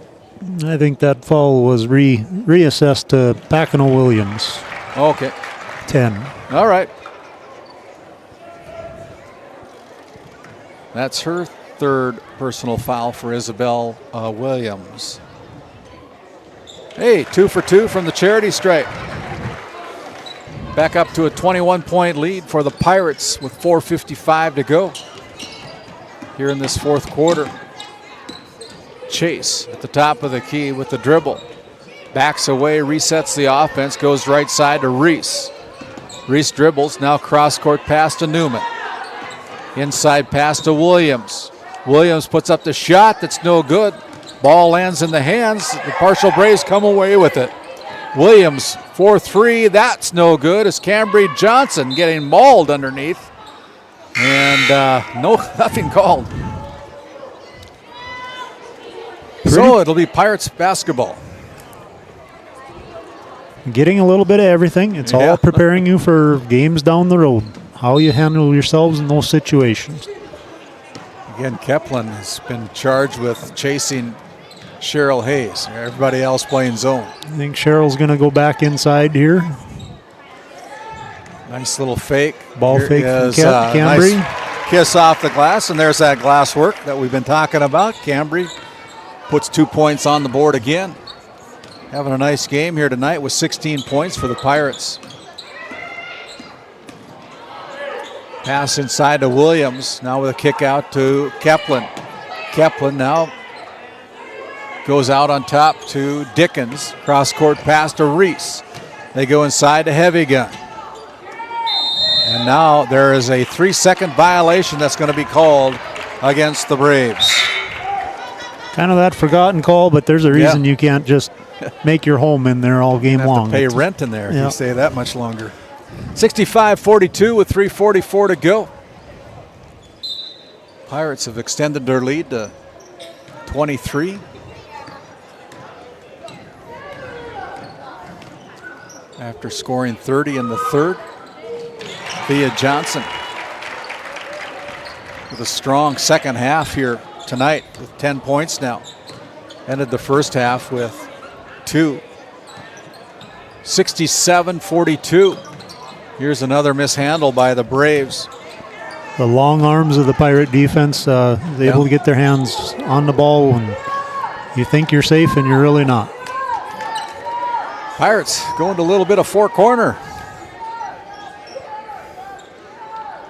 I think that foul was reassessed to Pacino Williams. Okay. 10. All right. That's her third personal foul for Isabel Williams. Hey, 2 for 2 from the charity stripe. Back up to a 21-point lead for the Pirates with 4:55 to go here in this fourth quarter. Chase at the top of the key with the dribble. Backs away, resets the offense, goes right side to Reese. Reese dribbles, now cross-court pass to Newman. Inside pass to Williams. Williams puts up the shot that's no good. Ball lands in the hands. The Parshall Braves come away with it. Williams, 4-3, that's no good. It's Cambry Johnson getting mauled underneath. And nothing called. So it'll be Pirates basketball. Getting a little bit of everything. It's all preparing you for games down the road. How you handle yourselves in those situations. Again, Kepler has been charged with chasing Cheryl Hayes. Everybody else playing zone. I think Cheryl's going to go back inside here. Nice little fake. Ball fake from Cambry. Nice kiss off the glass, and there's that glass work that we've been talking about. Cambry puts 2 points on the board again. Having a nice game here tonight with 16 points for the Pirates. Pass inside to Williams, now with a kick out to Kepler. Kepler now goes out on top to Dickens. Cross-court pass to Reese. They go inside to Heavy Gun. And now there is a 3-second violation that's going to be called against the Braves. Kind of that forgotten call, but there's a reason you can't just make your home in there all game long. To pay rent in there if you stay that much longer. 65-42 with 3:44 to go. Pirates have extended their lead to 23. After scoring 30 in the third. Thea Johnson with a strong second half here tonight with 10 points now. Ended the first half with 2. 67-42. Here's another mishandle by the Braves. The long arms of the Pirate defense, able to get their hands on the ball when you think you're safe and you're really not. Pirates going to a little bit of four-corner.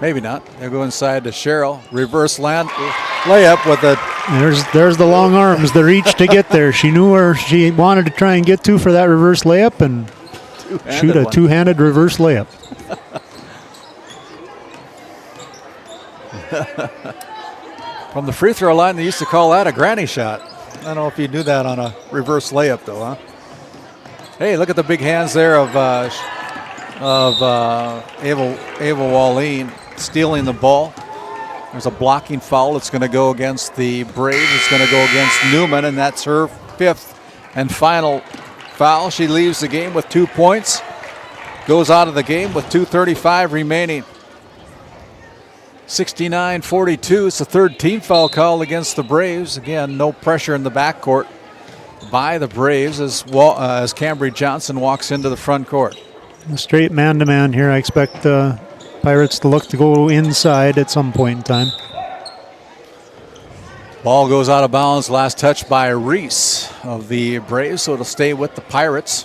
Maybe not. They'll go inside to Cheryl. Reverse layup with a... There's the long arms, the reach to get there. She knew where she wanted to try and get to for that reverse layup and shoot a two-handed reverse layup. From the free throw line, they used to call that a granny shot. I don't know if you knew that on a reverse layup, though, huh? Hey, look at the big hands there of Ava Walling stealing the ball. There's a blocking foul. It's going to go against the Braves. It's going to go against Newman, and that's her fifth and final foul. She leaves the game with 2 points. Goes out of the game with 2:35 remaining. 69-42. It's the third team foul call against the Braves. Again, no pressure in the backcourt by the Braves as Cambry Johnson walks into the front court. A straight man-to-man here. I expect the Pirates to look to go inside at some point in time. Ball goes out of bounds. Last touch by Reese of the Braves, so it'll stay with the Pirates.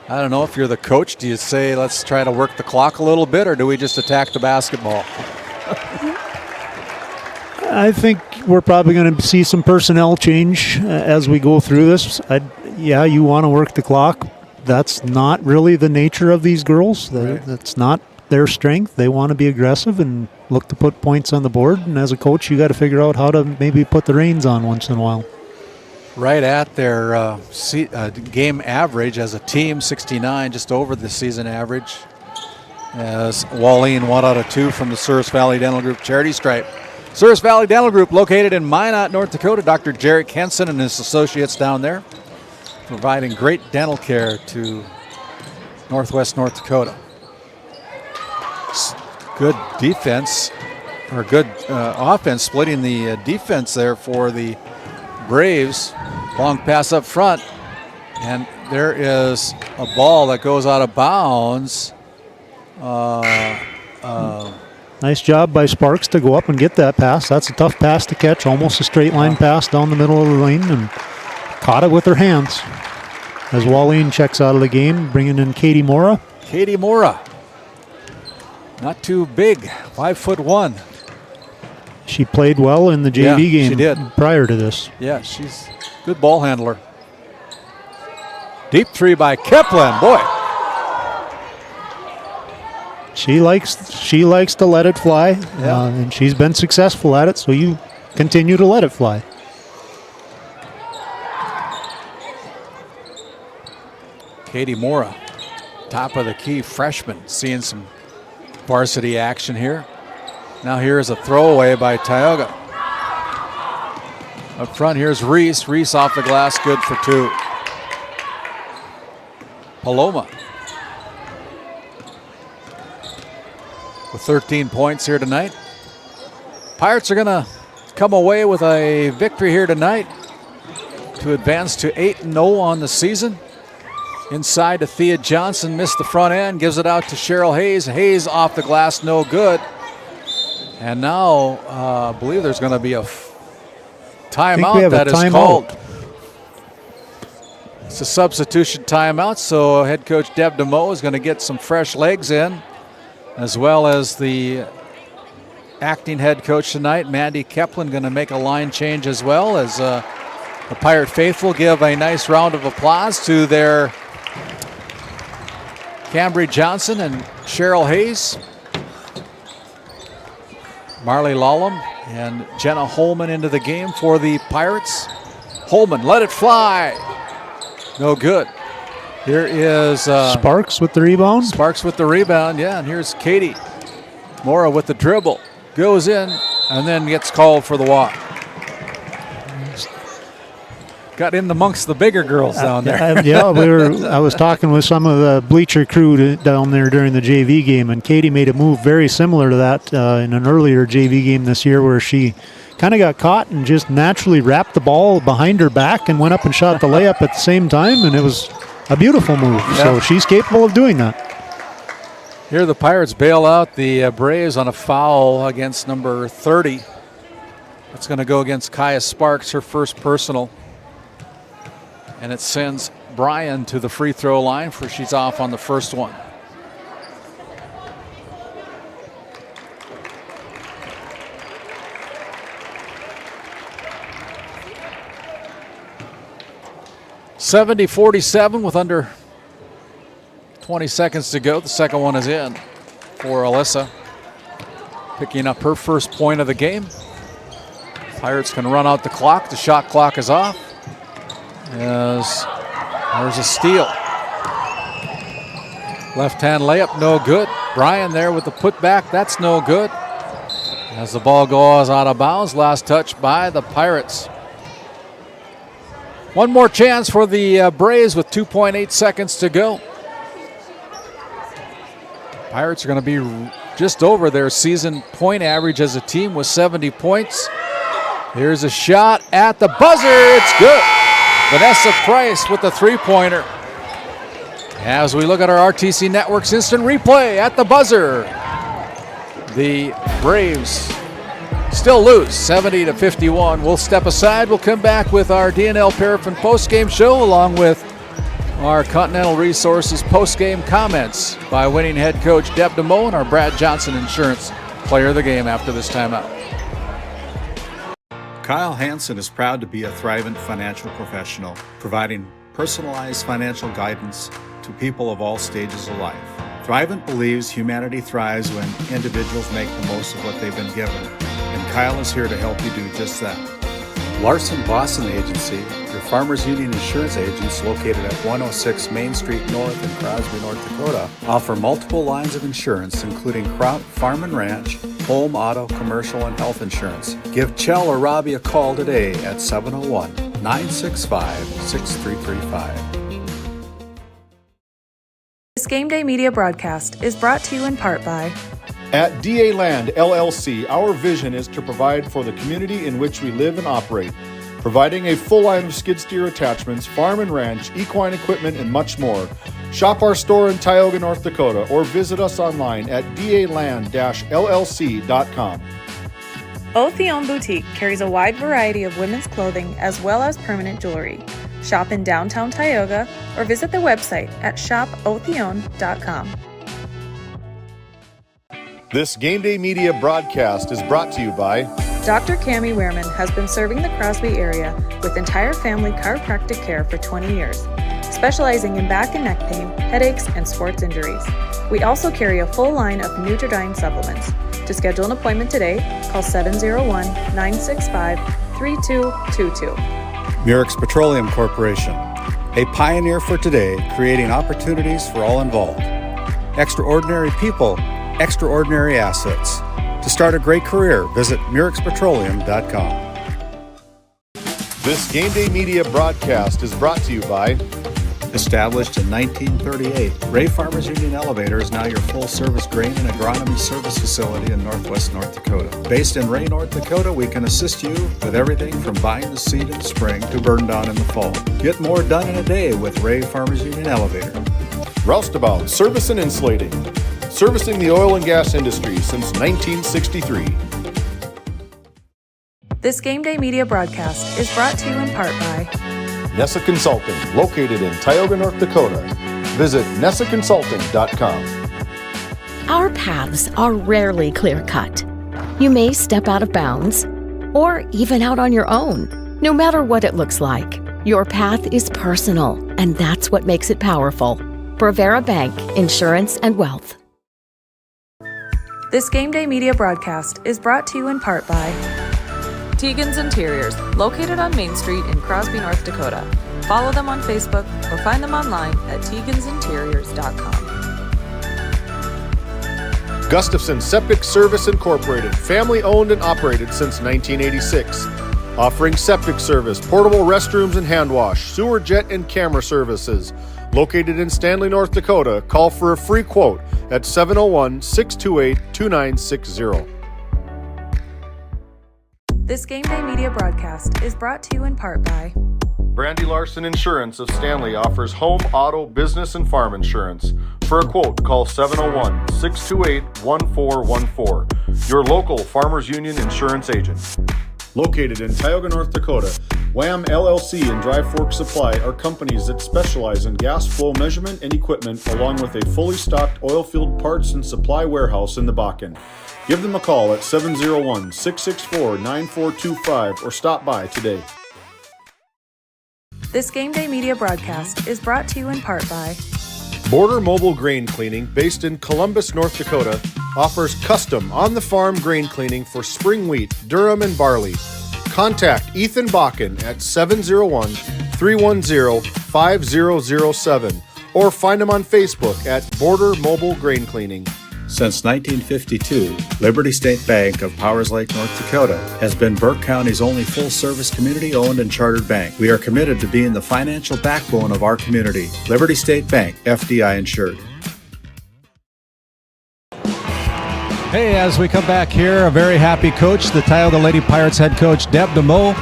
I don't know if you're the coach. Do you say, let's try to work the clock a little bit, or do we just attack the basketball? I think we're probably going to see some personnel change as we go through this. You want to work the clock. That's not really the nature of these girls. That's not their strength. They want to be aggressive and look to put points on the board. And as a coach, you got to figure out how to maybe put the reins on once in a while. Right at their game average as a team, 69, just over the season average. As Wallene 1 out of 2 from the Souris Valley Dental Group charity stripe. Souris Valley Dental Group located in Minot, North Dakota. Dr. Jarek Henson and his associates down there providing great dental care to Northwest North Dakota. Good defense, or good offense, splitting the defense there for the Braves. Long pass up front, and there is a ball that goes out of bounds. Nice job by Sparks to go up and get that pass. That's a tough pass to catch, almost a straight line pass down the middle of the lane, and caught it with her hands. As Wallene checks out of the game, bringing in Katie Mora. Katie Mora, not too big, 5'1". She played well in the JV game she did. Prior to this. Yeah, she's a good ball handler. Deep three by Keplin, boy. She likes to let it fly, and she's been successful at it, so you continue to let it fly. Katie Mora, top of the key freshman, seeing some varsity action here. Now here's a throwaway by Tioga. Up front, here's Reese. Reese off the glass, good for 2. Paloma with 13 points here tonight. Pirates are going to come away with a victory here tonight to advance to 8-0 on the season. Inside to Thea Johnson, missed the front end, gives it out to Cheryl Hayes. Hayes off the glass, no good. And now I believe there's going to be a timeout that is called. It's a substitution timeout, so head coach Deb DeMoe is going to get some fresh legs in, as well as the acting head coach tonight, Mandy Keplin, going to make a line change as well, as the Pirate faithful give a nice round of applause to their Cambry Johnson and Cheryl Hayes. Marley Lallam and Jenna Holman into the game for the Pirates. Holman, let it fly. No good. Here is Sparks with the rebound. Sparks with the rebound, yeah. And here's Katie Mora with the dribble. Goes in and then gets called for the walk. Got in amongst the bigger girls down there. I was talking with some of the bleacher crew down there during the JV game, and Katie made a move very similar to that in an earlier JV game this year, where she kind of got caught and just naturally wrapped the ball behind her back and went up and shot the layup at the same time, and it was a beautiful move. Yeah. So she's capable of doing that. Here the Pirates bail out the Braves on a foul against number 30. It's going to go against Kaya Sparks, her first personal. And it sends Bryan to the free throw line, for she's off on the first one. .47 with under 20 seconds to go. The second one is in for Alyssa, picking up her first point of the game. Pirates can run out the clock. The shot clock is off. As there's a steal. Left-hand layup, no good. Bryan there with the putback, that's no good. As the ball goes out of bounds, last touch by the Pirates. One more chance for the Braves with 2.8 seconds to go. Pirates are going to be just over their season point average as a team with 70 points. Here's a shot at the buzzer, it's good. Vanessa Price with the three-pointer. As we look at our RTC Network's instant replay at the buzzer, the Braves still lose 70-51. We'll step aside. We'll come back with our DNL Paraffin postgame show, along with our Continental Resources postgame comments by winning head coach Deb DeMoe and our Brad Johnson Insurance player of the game after this timeout. Kyle Hansen is proud to be a Thrivent financial professional, providing personalized financial guidance to people of all stages of life. Thrivent believes humanity thrives when individuals make the most of what they've been given, and Kyle is here to help you do just that. Larson Boston Agency, your Farmers Union insurance agents located at 106 Main Street North in Crosby, North Dakota, offer multiple lines of insurance including crop, farm and ranch, home, auto, commercial, and health insurance. Give Chell or Robbie a call today at 701-965-6335. This Game Day media broadcast is brought to you in part by At DA Land LLC, our vision is to provide for the community in which we live and operate, providing a full line of skid steer attachments, farm and ranch, equine equipment, and much more. Shop our store in Tioga, North Dakota, or visit us online at daland-llc.com. Otheon Boutique carries a wide variety of women's clothing as well as permanent jewelry. Shop in downtown Tioga or visit their website at shopotheon.com. This Game Day media broadcast is brought to you by Dr. Cammie Wehrman has been serving the Crosby area with entire family chiropractic care for 20 years, specializing in back and neck pain, headaches, and sports injuries. We also carry a full line of Nutridyne supplements. To schedule an appointment today, call 701-965-3222. Murex Petroleum Corporation, a pioneer for today, creating opportunities for all involved. Extraordinary people, extraordinary assets. To start a great career, visit murexpetroleum.com. This Game Day media broadcast is brought to you by Established in 1938, Ray Farmers Union Elevator is now your full-service grain and agronomy service facility in northwest North Dakota. Based in Ray, North Dakota, we can assist you with everything from buying the seed in the spring to burn down in the fall. Get more done in a day with Ray Farmers Union Elevator. Roustabout Service and Insulating, servicing the oil and gas industry since 1963. This Game Day media broadcast is brought to you in part by Nessa Consulting, located in Tioga, North Dakota. Visit nessaconsulting.com. Our paths are rarely clear-cut. You may step out of bounds, or even out on your own. No matter what it looks like, your path is personal, and that's what makes it powerful. Bravera Bank, Insurance and Wealth. This Game Day media broadcast is brought to you in part by Tegan's Interiors, located on Main Street in Crosby, North Dakota. Follow them on Facebook or find them online at tegansinteriors.com. Gustafson Septic Service Incorporated, family owned and operated since 1986. Offering septic service, portable restrooms and hand wash, sewer jet and camera services. Located in Stanley, North Dakota, call for a free quote at 701-628-2960. This Game Day media broadcast is brought to you in part by Brandy Larson Insurance of Stanley offers home, auto, business, and farm insurance. For a quote, call 701-628-1414. Your local Farmers Union insurance agent. Located in Tioga, North Dakota, Wham LLC and Dry Fork Supply are companies that specialize in gas flow measurement and equipment, along with a fully stocked oil field parts and supply warehouse in the Bakken. Give them a call at 701-664-9425 or stop by today. This Game Day media broadcast is brought to you in part by Border Mobile Grain Cleaning, based in Columbus, North Dakota, offers custom on-the-farm grain cleaning for spring wheat, durum, and barley. Contact Ethan Bakken at 701-310-5007 or find him on Facebook at Border Mobile Grain Cleaning. Since 1952, Liberty State Bank of Powers Lake, North Dakota has been Burke County's only full-service community-owned and chartered bank. We are committed to being the financial backbone of our community. Liberty State Bank, FDI insured. Hey, as we come back here, a very happy coach, the Tioga Lady Pirates head coach, Deb DeMoe,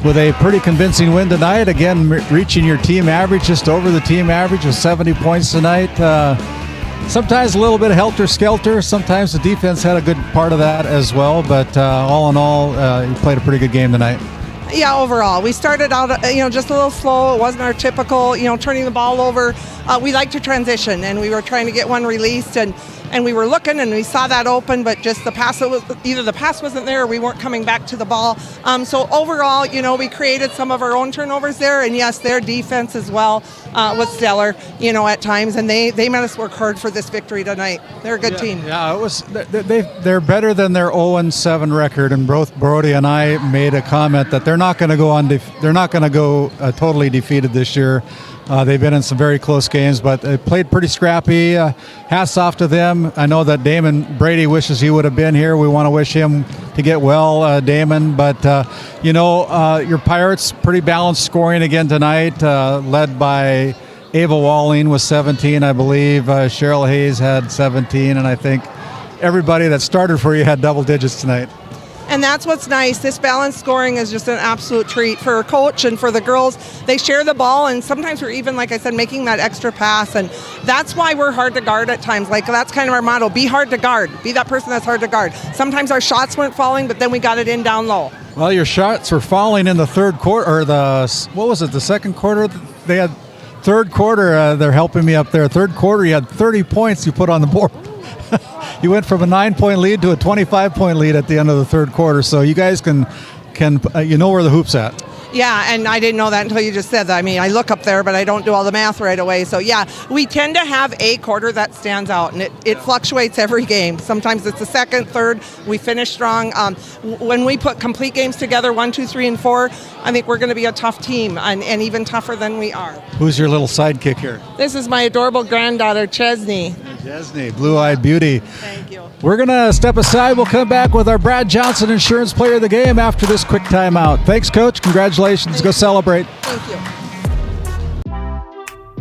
with a pretty convincing win tonight. Again, reaching your team average, just over the team average with 70 points tonight. Sometimes a little bit of helter-skelter. Sometimes the defense had a good part of that as well. But all in all, you played a pretty good game tonight. Yeah, overall. We started out, just a little slow. It wasn't our typical, turning the ball over. We like to transition, and we were trying to get one released. And, and we were looking and we saw that open, but just the pass, either the pass wasn't there or we weren't coming back to the ball. So overall, we created some of our own turnovers there, and yes, their defense as well was stellar, at times, and they made us work hard for this victory tonight. They're a good team. Yeah, it was. They're better than their 0-7 record, and both Brody and I made a comment that they're not going to go they're not going to go totally defeated this year. They've been in some very close games, but they played pretty scrappy. Hats off to them. I know that Damon Brady wishes he would have been here. We want to wish him to get well, Damon. But, your Pirates, pretty balanced scoring again tonight, led by Ava Walling with 17, I believe. Cheryl Hayes had 17, and I think everybody that started for you had double digits tonight. And that's what's nice. This balanced scoring is just an absolute treat for a coach and for the girls. They share the ball, and sometimes we're even, like I said, making that extra pass. And that's why we're hard to guard at times. Like, that's kind of our motto. Be hard to guard. Be that person that's hard to guard. Sometimes our shots weren't falling, but then we got it in down low. Well, your shots were falling in the third quarter, or the second quarter? They had third quarter, they're helping me up there. Third quarter, you had 30 points you put on the board. You went from a 9-point lead to a 25-point lead at the end of the third quarter. So you guys can where the hoop's at. Yeah, and I didn't know that until you just said that. I mean, I look up there, but I don't do all the math right away. So, yeah, we tend to have a quarter that stands out, and it fluctuates every game. Sometimes it's the second, third. We finish strong. When we put complete games together, 1, 2, 3, and 4, I think we're going to be a tough team, and even tougher than we are. Who's your little sidekick here? This is my adorable granddaughter, Chesney. Chesney, blue-eyed beauty. Thank you. We're going to step aside. We'll come back with our Brad Johnson Insurance Player of the Game after this quick timeout. Thanks, Coach. Congratulations. Go celebrate. Thank you.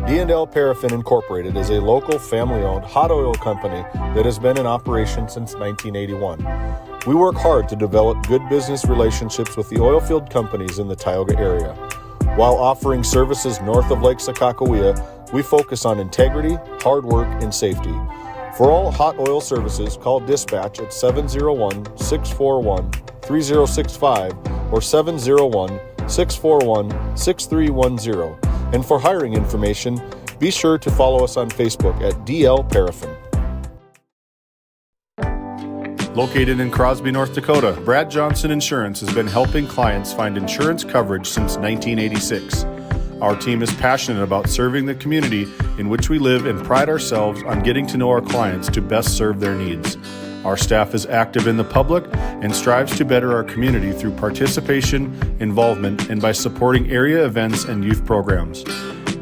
D&L Paraffin Incorporated is a local family-owned hot oil company that has been in operation since 1981. We work hard to develop good business relationships with the oilfield companies in the Tioga area. While offering services north of Lake Sakakawea, we focus on integrity, hard work, and safety. For all hot oil services, call dispatch at 701-641-3065 or 701-641-6310. And for hiring information, be sure to follow us on Facebook at DL Paraffin. Located in Crosby, North Dakota, Brad Johnson Insurance has been helping clients find insurance coverage since 1986. Our team is passionate about serving the community in which we live and pride ourselves on getting to know our clients to best serve their needs. Our staff is active in the public and strives to better our community through participation, involvement, and by supporting area events and youth programs.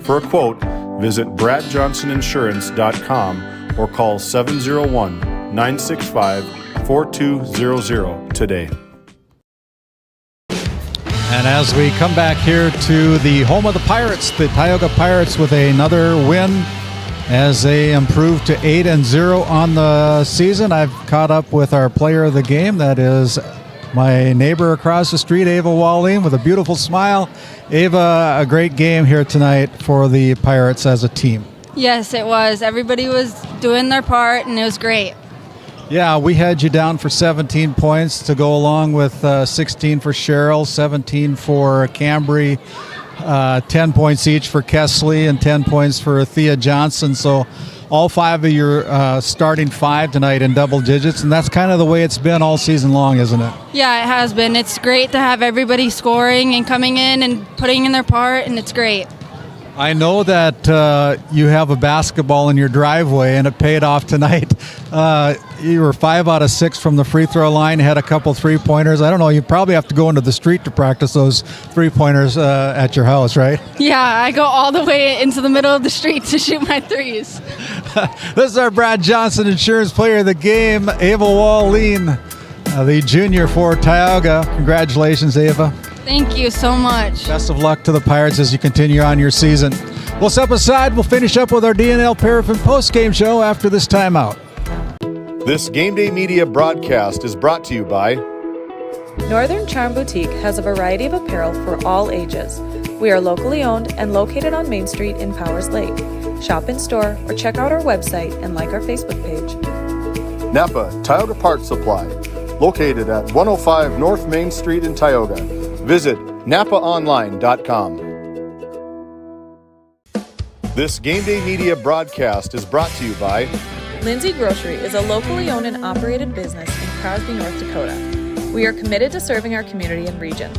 For a quote, visit bradjohnsoninsurance.com or call 701-965-4200 today. And as we come back here to the home of the Pirates, the Tioga Pirates with another win as they improve to 8-0 on the season. I've caught up with our player of the game. That is my neighbor across the street, Ava Walling, with a beautiful smile. Ava, a great game here tonight for the Pirates as a team. Yes, it was. Everybody was doing their part, and it was great. Yeah, we had you down for 17 points to go along with 16 for Cheryl, 17 for Cambry, 10 points each for Kesley, and 10 points for Thea Johnson. So all five of your starting five tonight in double digits, and that's kind of the way it's been all season long, isn't it? Yeah, it has been. It's great to have everybody scoring and coming in and putting in their part, and it's great. I know that you have a basketball in your driveway, and it paid off tonight. You were 5 out of 6 from the free throw line, had a couple three-pointers. I don't know, you probably have to go into the street to practice those three-pointers at your house, right? Yeah, I go all the way into the middle of the street to shoot my threes. This is our Brad Johnson Insurance Player of the Game, Ava Walling, the junior for Tioga. Congratulations, Ava. Thank you so much. Best of luck to the Pirates as you continue on your season. We'll step aside. We'll finish up with our D&L Paraffin postgame show after this timeout. This Game Day Media broadcast is brought to you by Northern Charm Boutique has a variety of apparel for all ages. We are locally owned and located on Main Street in Powers Lake. Shop in store or check out our website and like our Facebook page. Napa Tioga Parts Supply, located at 105 North Main Street in Tioga. Visit napaonline.com. This Game Day Media broadcast is brought to you by Lindsay Grocery is a locally owned and operated business in Crosby, North Dakota. We are committed to serving our community and region.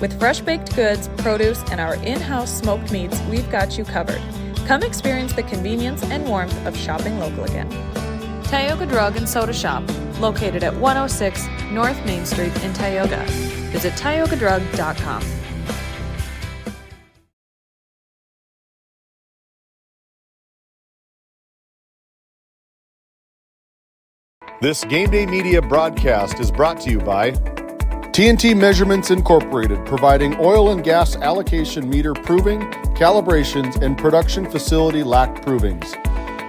With fresh baked goods, produce, and our in-house smoked meats, we've got you covered. Come experience the convenience and warmth of shopping local again. Tioga Drug and Soda Shop, located at 106 North Main Street in Tioga. Visit tiogadrug.com. This Game Day Media broadcast is brought to you by TNT Measurements Incorporated, providing oil and gas allocation meter proving, calibrations, and production facility lack provings.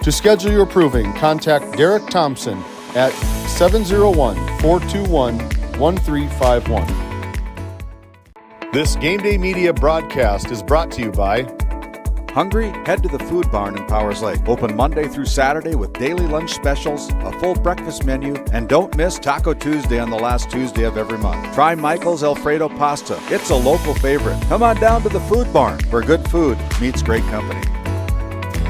To schedule your proving, contact Derek Thompson at 701-421-1351. This Game Day Media broadcast is brought to you by Hungry? Head to the Food Barn in Powers Lake. Open Monday through Saturday with daily lunch specials, a full breakfast menu, and don't miss Taco Tuesday on the last Tuesday of every month. Try Michael's Alfredo Pasta. It's a local favorite. Come on down to the Food Barn, where good food meets great company.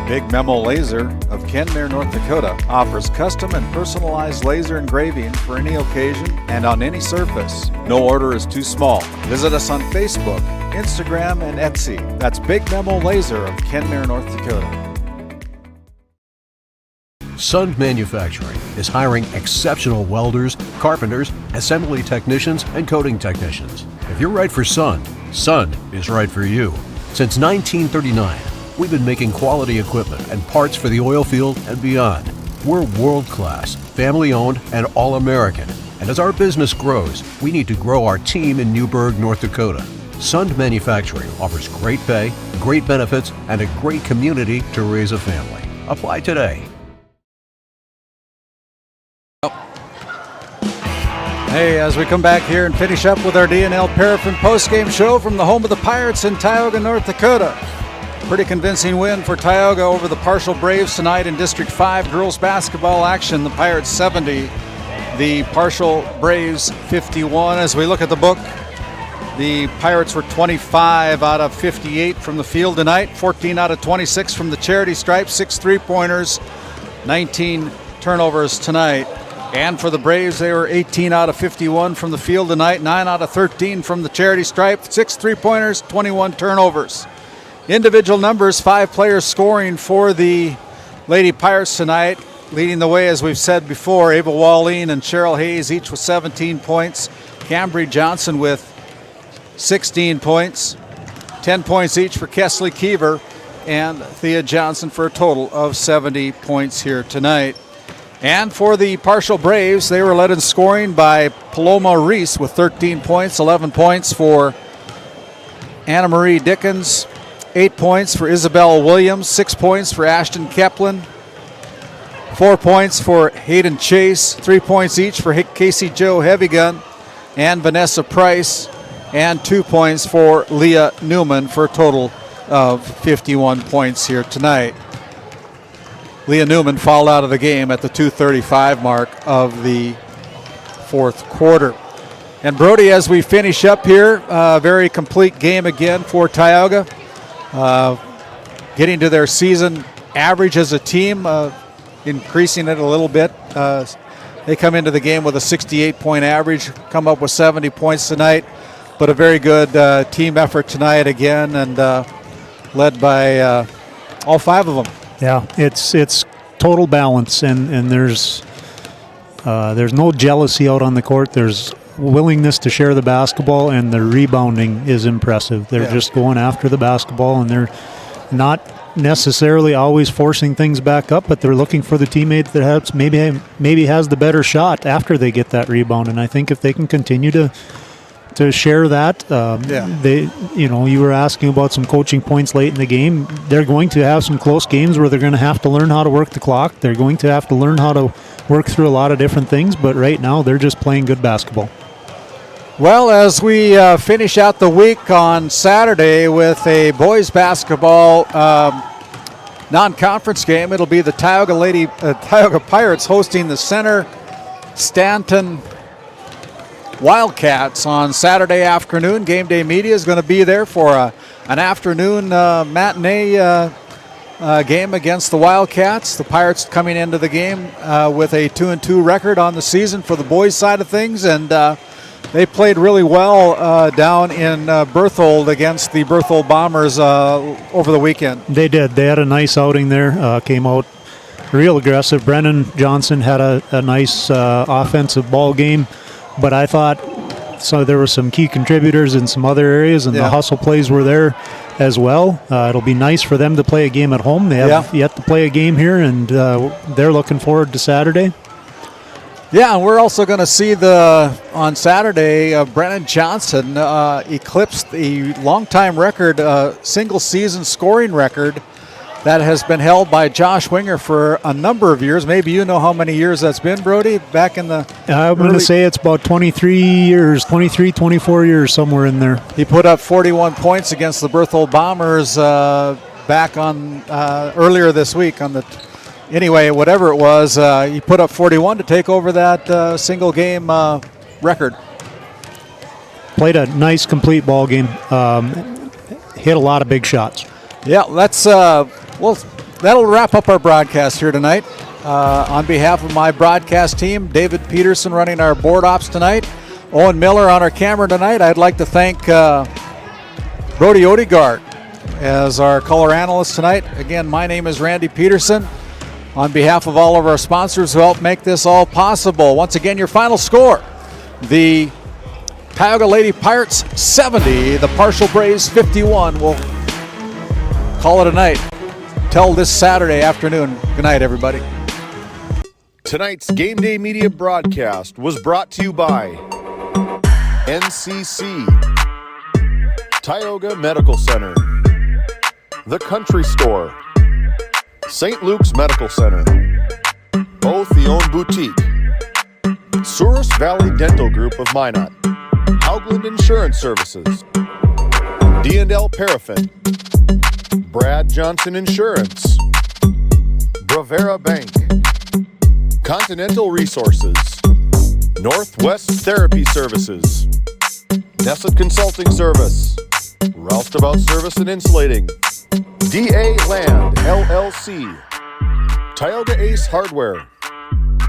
Big Memo Laser of Kenmare, North Dakota offers custom and personalized laser engraving for any occasion and on any surface. No order is too small. Visit us on Facebook, Instagram, and Etsy. That's Big Memo Laser of Kenmare, North Dakota. Sun Manufacturing is hiring exceptional welders, carpenters, assembly technicians, and coating technicians. If you're right for Sun, Sun is right for you. Since 1939, we've been making quality equipment and parts for the oil field and beyond. We're world-class, family-owned, and all-American. And as our business grows, we need to grow our team in Newburgh, North Dakota. Sun Manufacturing offers great pay, great benefits, and a great community to raise a family. Apply today. Hey, as we come back here and finish up with our D&L Paraffin postgame show from the home of the Pirates in Tioga, North Dakota. Pretty convincing win for Tioga over the Parshall Braves tonight in District 5 girls basketball action. The Pirates 70, the Parshall Braves 51. As we look at the book, the Pirates were 25 out of 58 from the field tonight, 14 out of 26 from the charity stripe, 6 3-pointers, 19 turnovers tonight. And for the Braves, they were 18 out of 51 from the field tonight, 9 out of 13 from the charity stripe, 6 3-pointers, 21 turnovers. Individual numbers, 5 players scoring for the Lady Pirates tonight. Leading the way, as we've said before, Ava Walleen and Cheryl Hayes, each with 17 points. Cambry Johnson with 16 points. 10 points each for Kesley Keever and Thea Johnson for a total of 70 points here tonight. And for the Parshall Braves, they were led in scoring by Paloma Reese with 13 points, 11 points for Anna Marie Dickens, 8 points for Isabel Williams, 6 points for Ashton Keplin, 4 points for Hayden Chase, 3 points each for Casey Jo Heavygun and Vanessa Price, and 2 points for Leah Newman for a total of 51 points here tonight. Leah Newman fouled out of the game at the 2:35 mark of the fourth quarter. And Brody, as we finish up here, a very complete game again for Tioga. Getting to their season average as a team, increasing it a little bit. They come into the game with a 68-point average, come up with 70 points tonight, but a very good team effort tonight again, and led by all 5 of them. Yeah, it's total balance, and there's no jealousy out on the court. There's willingness to share the basketball, and the rebounding is impressive. They're just going after the basketball, and they're not necessarily always forcing things back up, but they're looking for the teammate that has maybe has the better shot after they get that rebound. And I think if they can continue to share that, you were asking about some coaching points late in the game. They're going to have some close games where they're going to have to learn how to work the clock. They're going to have to learn how to work through a lot of different things, but right now they're just playing good basketball. Well, as we finish out the week on Saturday with a boys basketball non-conference game, it'll be the Tioga Pirates hosting the Center Stanton Wildcats on Saturday afternoon. Game Day Media is going to be there for an afternoon matinee game against the Wildcats. The Pirates coming into the game with a 2-2 record on the season for the boys' side of things, and they played really well down in Berthold against the Berthold Bombers over the weekend. They did. They had a nice outing there. Came out real aggressive. Brennan Johnson had a nice offensive ball game, but I thought there were some key contributors in some other areas, and the hustle plays were there as well. It'll be nice for them to play a game at home. They have yet to play a game here, and they're looking forward to Saturday. Yeah, and we're also going to see on Saturday, Brennan Johnson eclipsed the longtime record, single-season scoring record that has been held by Josh Winger for a number of years. Maybe you know how many years that's been, Brody, back in the I'm going to say it's about 23 years, 23, 24 years, somewhere in there. He put up 41 points against the Berthold Bombers back on earlier this week on the... Anyway, whatever it was, he put up 41 to take over that single-game record. Played a nice, complete ball game. Hit a lot of big shots. Yeah, that'll wrap up our broadcast here tonight. On behalf of my broadcast team, David Peterson running our board ops tonight, Owen Miller on our camera tonight. I'd like to thank Brody Odegaard as our color analyst tonight. Again, my name is Randy Peterson. On behalf of all of our sponsors who help make this all possible, once again, your final score: the Tioga Lady Pirates 70, the Parshall Braves 51. We'll call it a night till this Saturday afternoon. Good night, everybody. Tonight's Game Day Media broadcast was brought to you by NCC, Tioga Medical Center, The Country Store, St. Luke's Medical Center, O'Theone Boutique, Souris Valley Dental Group of Minot, Haugland Insurance Services, D&L Paraffin, Brad Johnson Insurance, Bravera Bank, Continental Resources, Northwest Therapy Services, Nessa Consulting Service, Roustabout Service and Insulating, DA Land, LLC, Tioga Ace Hardware,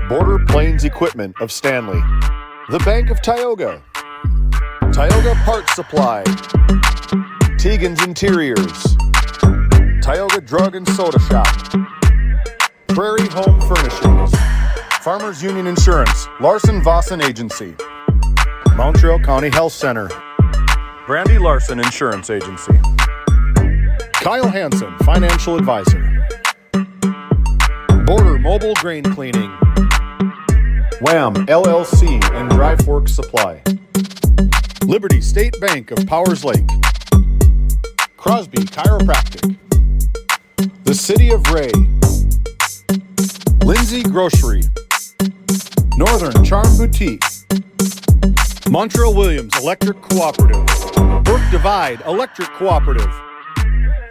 Border Plains Equipment of Stanley, The Bank of Tioga, Tioga Parts Supply, Tegan's Interiors, Tioga Drug and Soda Shop, Prairie Home Furnishings, Farmers Union Insurance, Larson Vossen Agency, Montreal County Health Center, Brandy Larson Insurance Agency, Kyle Hansen, Financial Advisor, Border Mobile Grain Cleaning, Wham! LLC and Dry Fork Supply, Liberty State Bank of Powers Lake, Crosby Chiropractic, the City of Ray, Lindsay Grocery, Northern Charm Boutique, Montreal Williams Electric Cooperative, Burke Divide Electric Cooperative,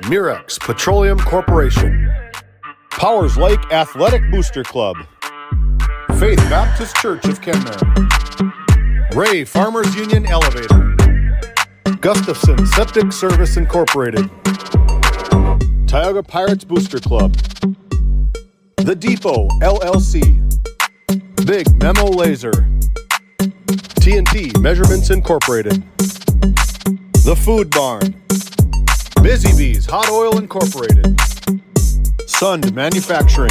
Mirex Petroleum Corporation, Powers Lake Athletic Booster Club, Faith Baptist Church of Kenmare, Ray Farmers Union Elevator, Gustafson Septic Service Incorporated, Tioga Pirates Booster Club, The Depot LLC, Big Memo Laser, TNT Measurements Incorporated, The Food Barn, Busy Bees Hot Oil Incorporated, Sund Manufacturing,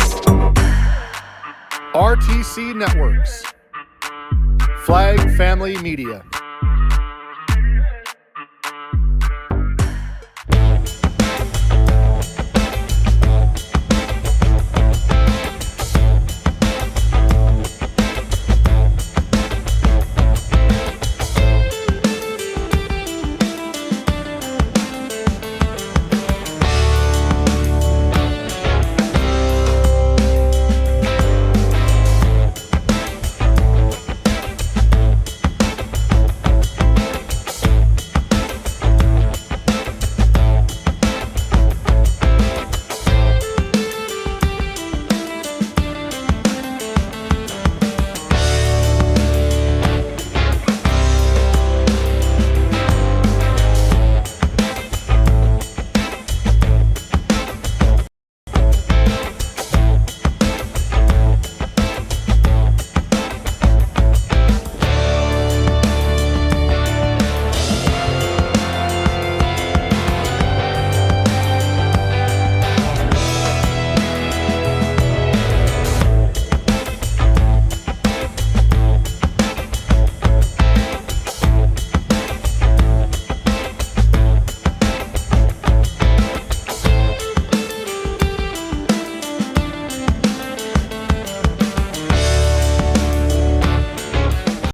RTC Networks, Flag Family Media.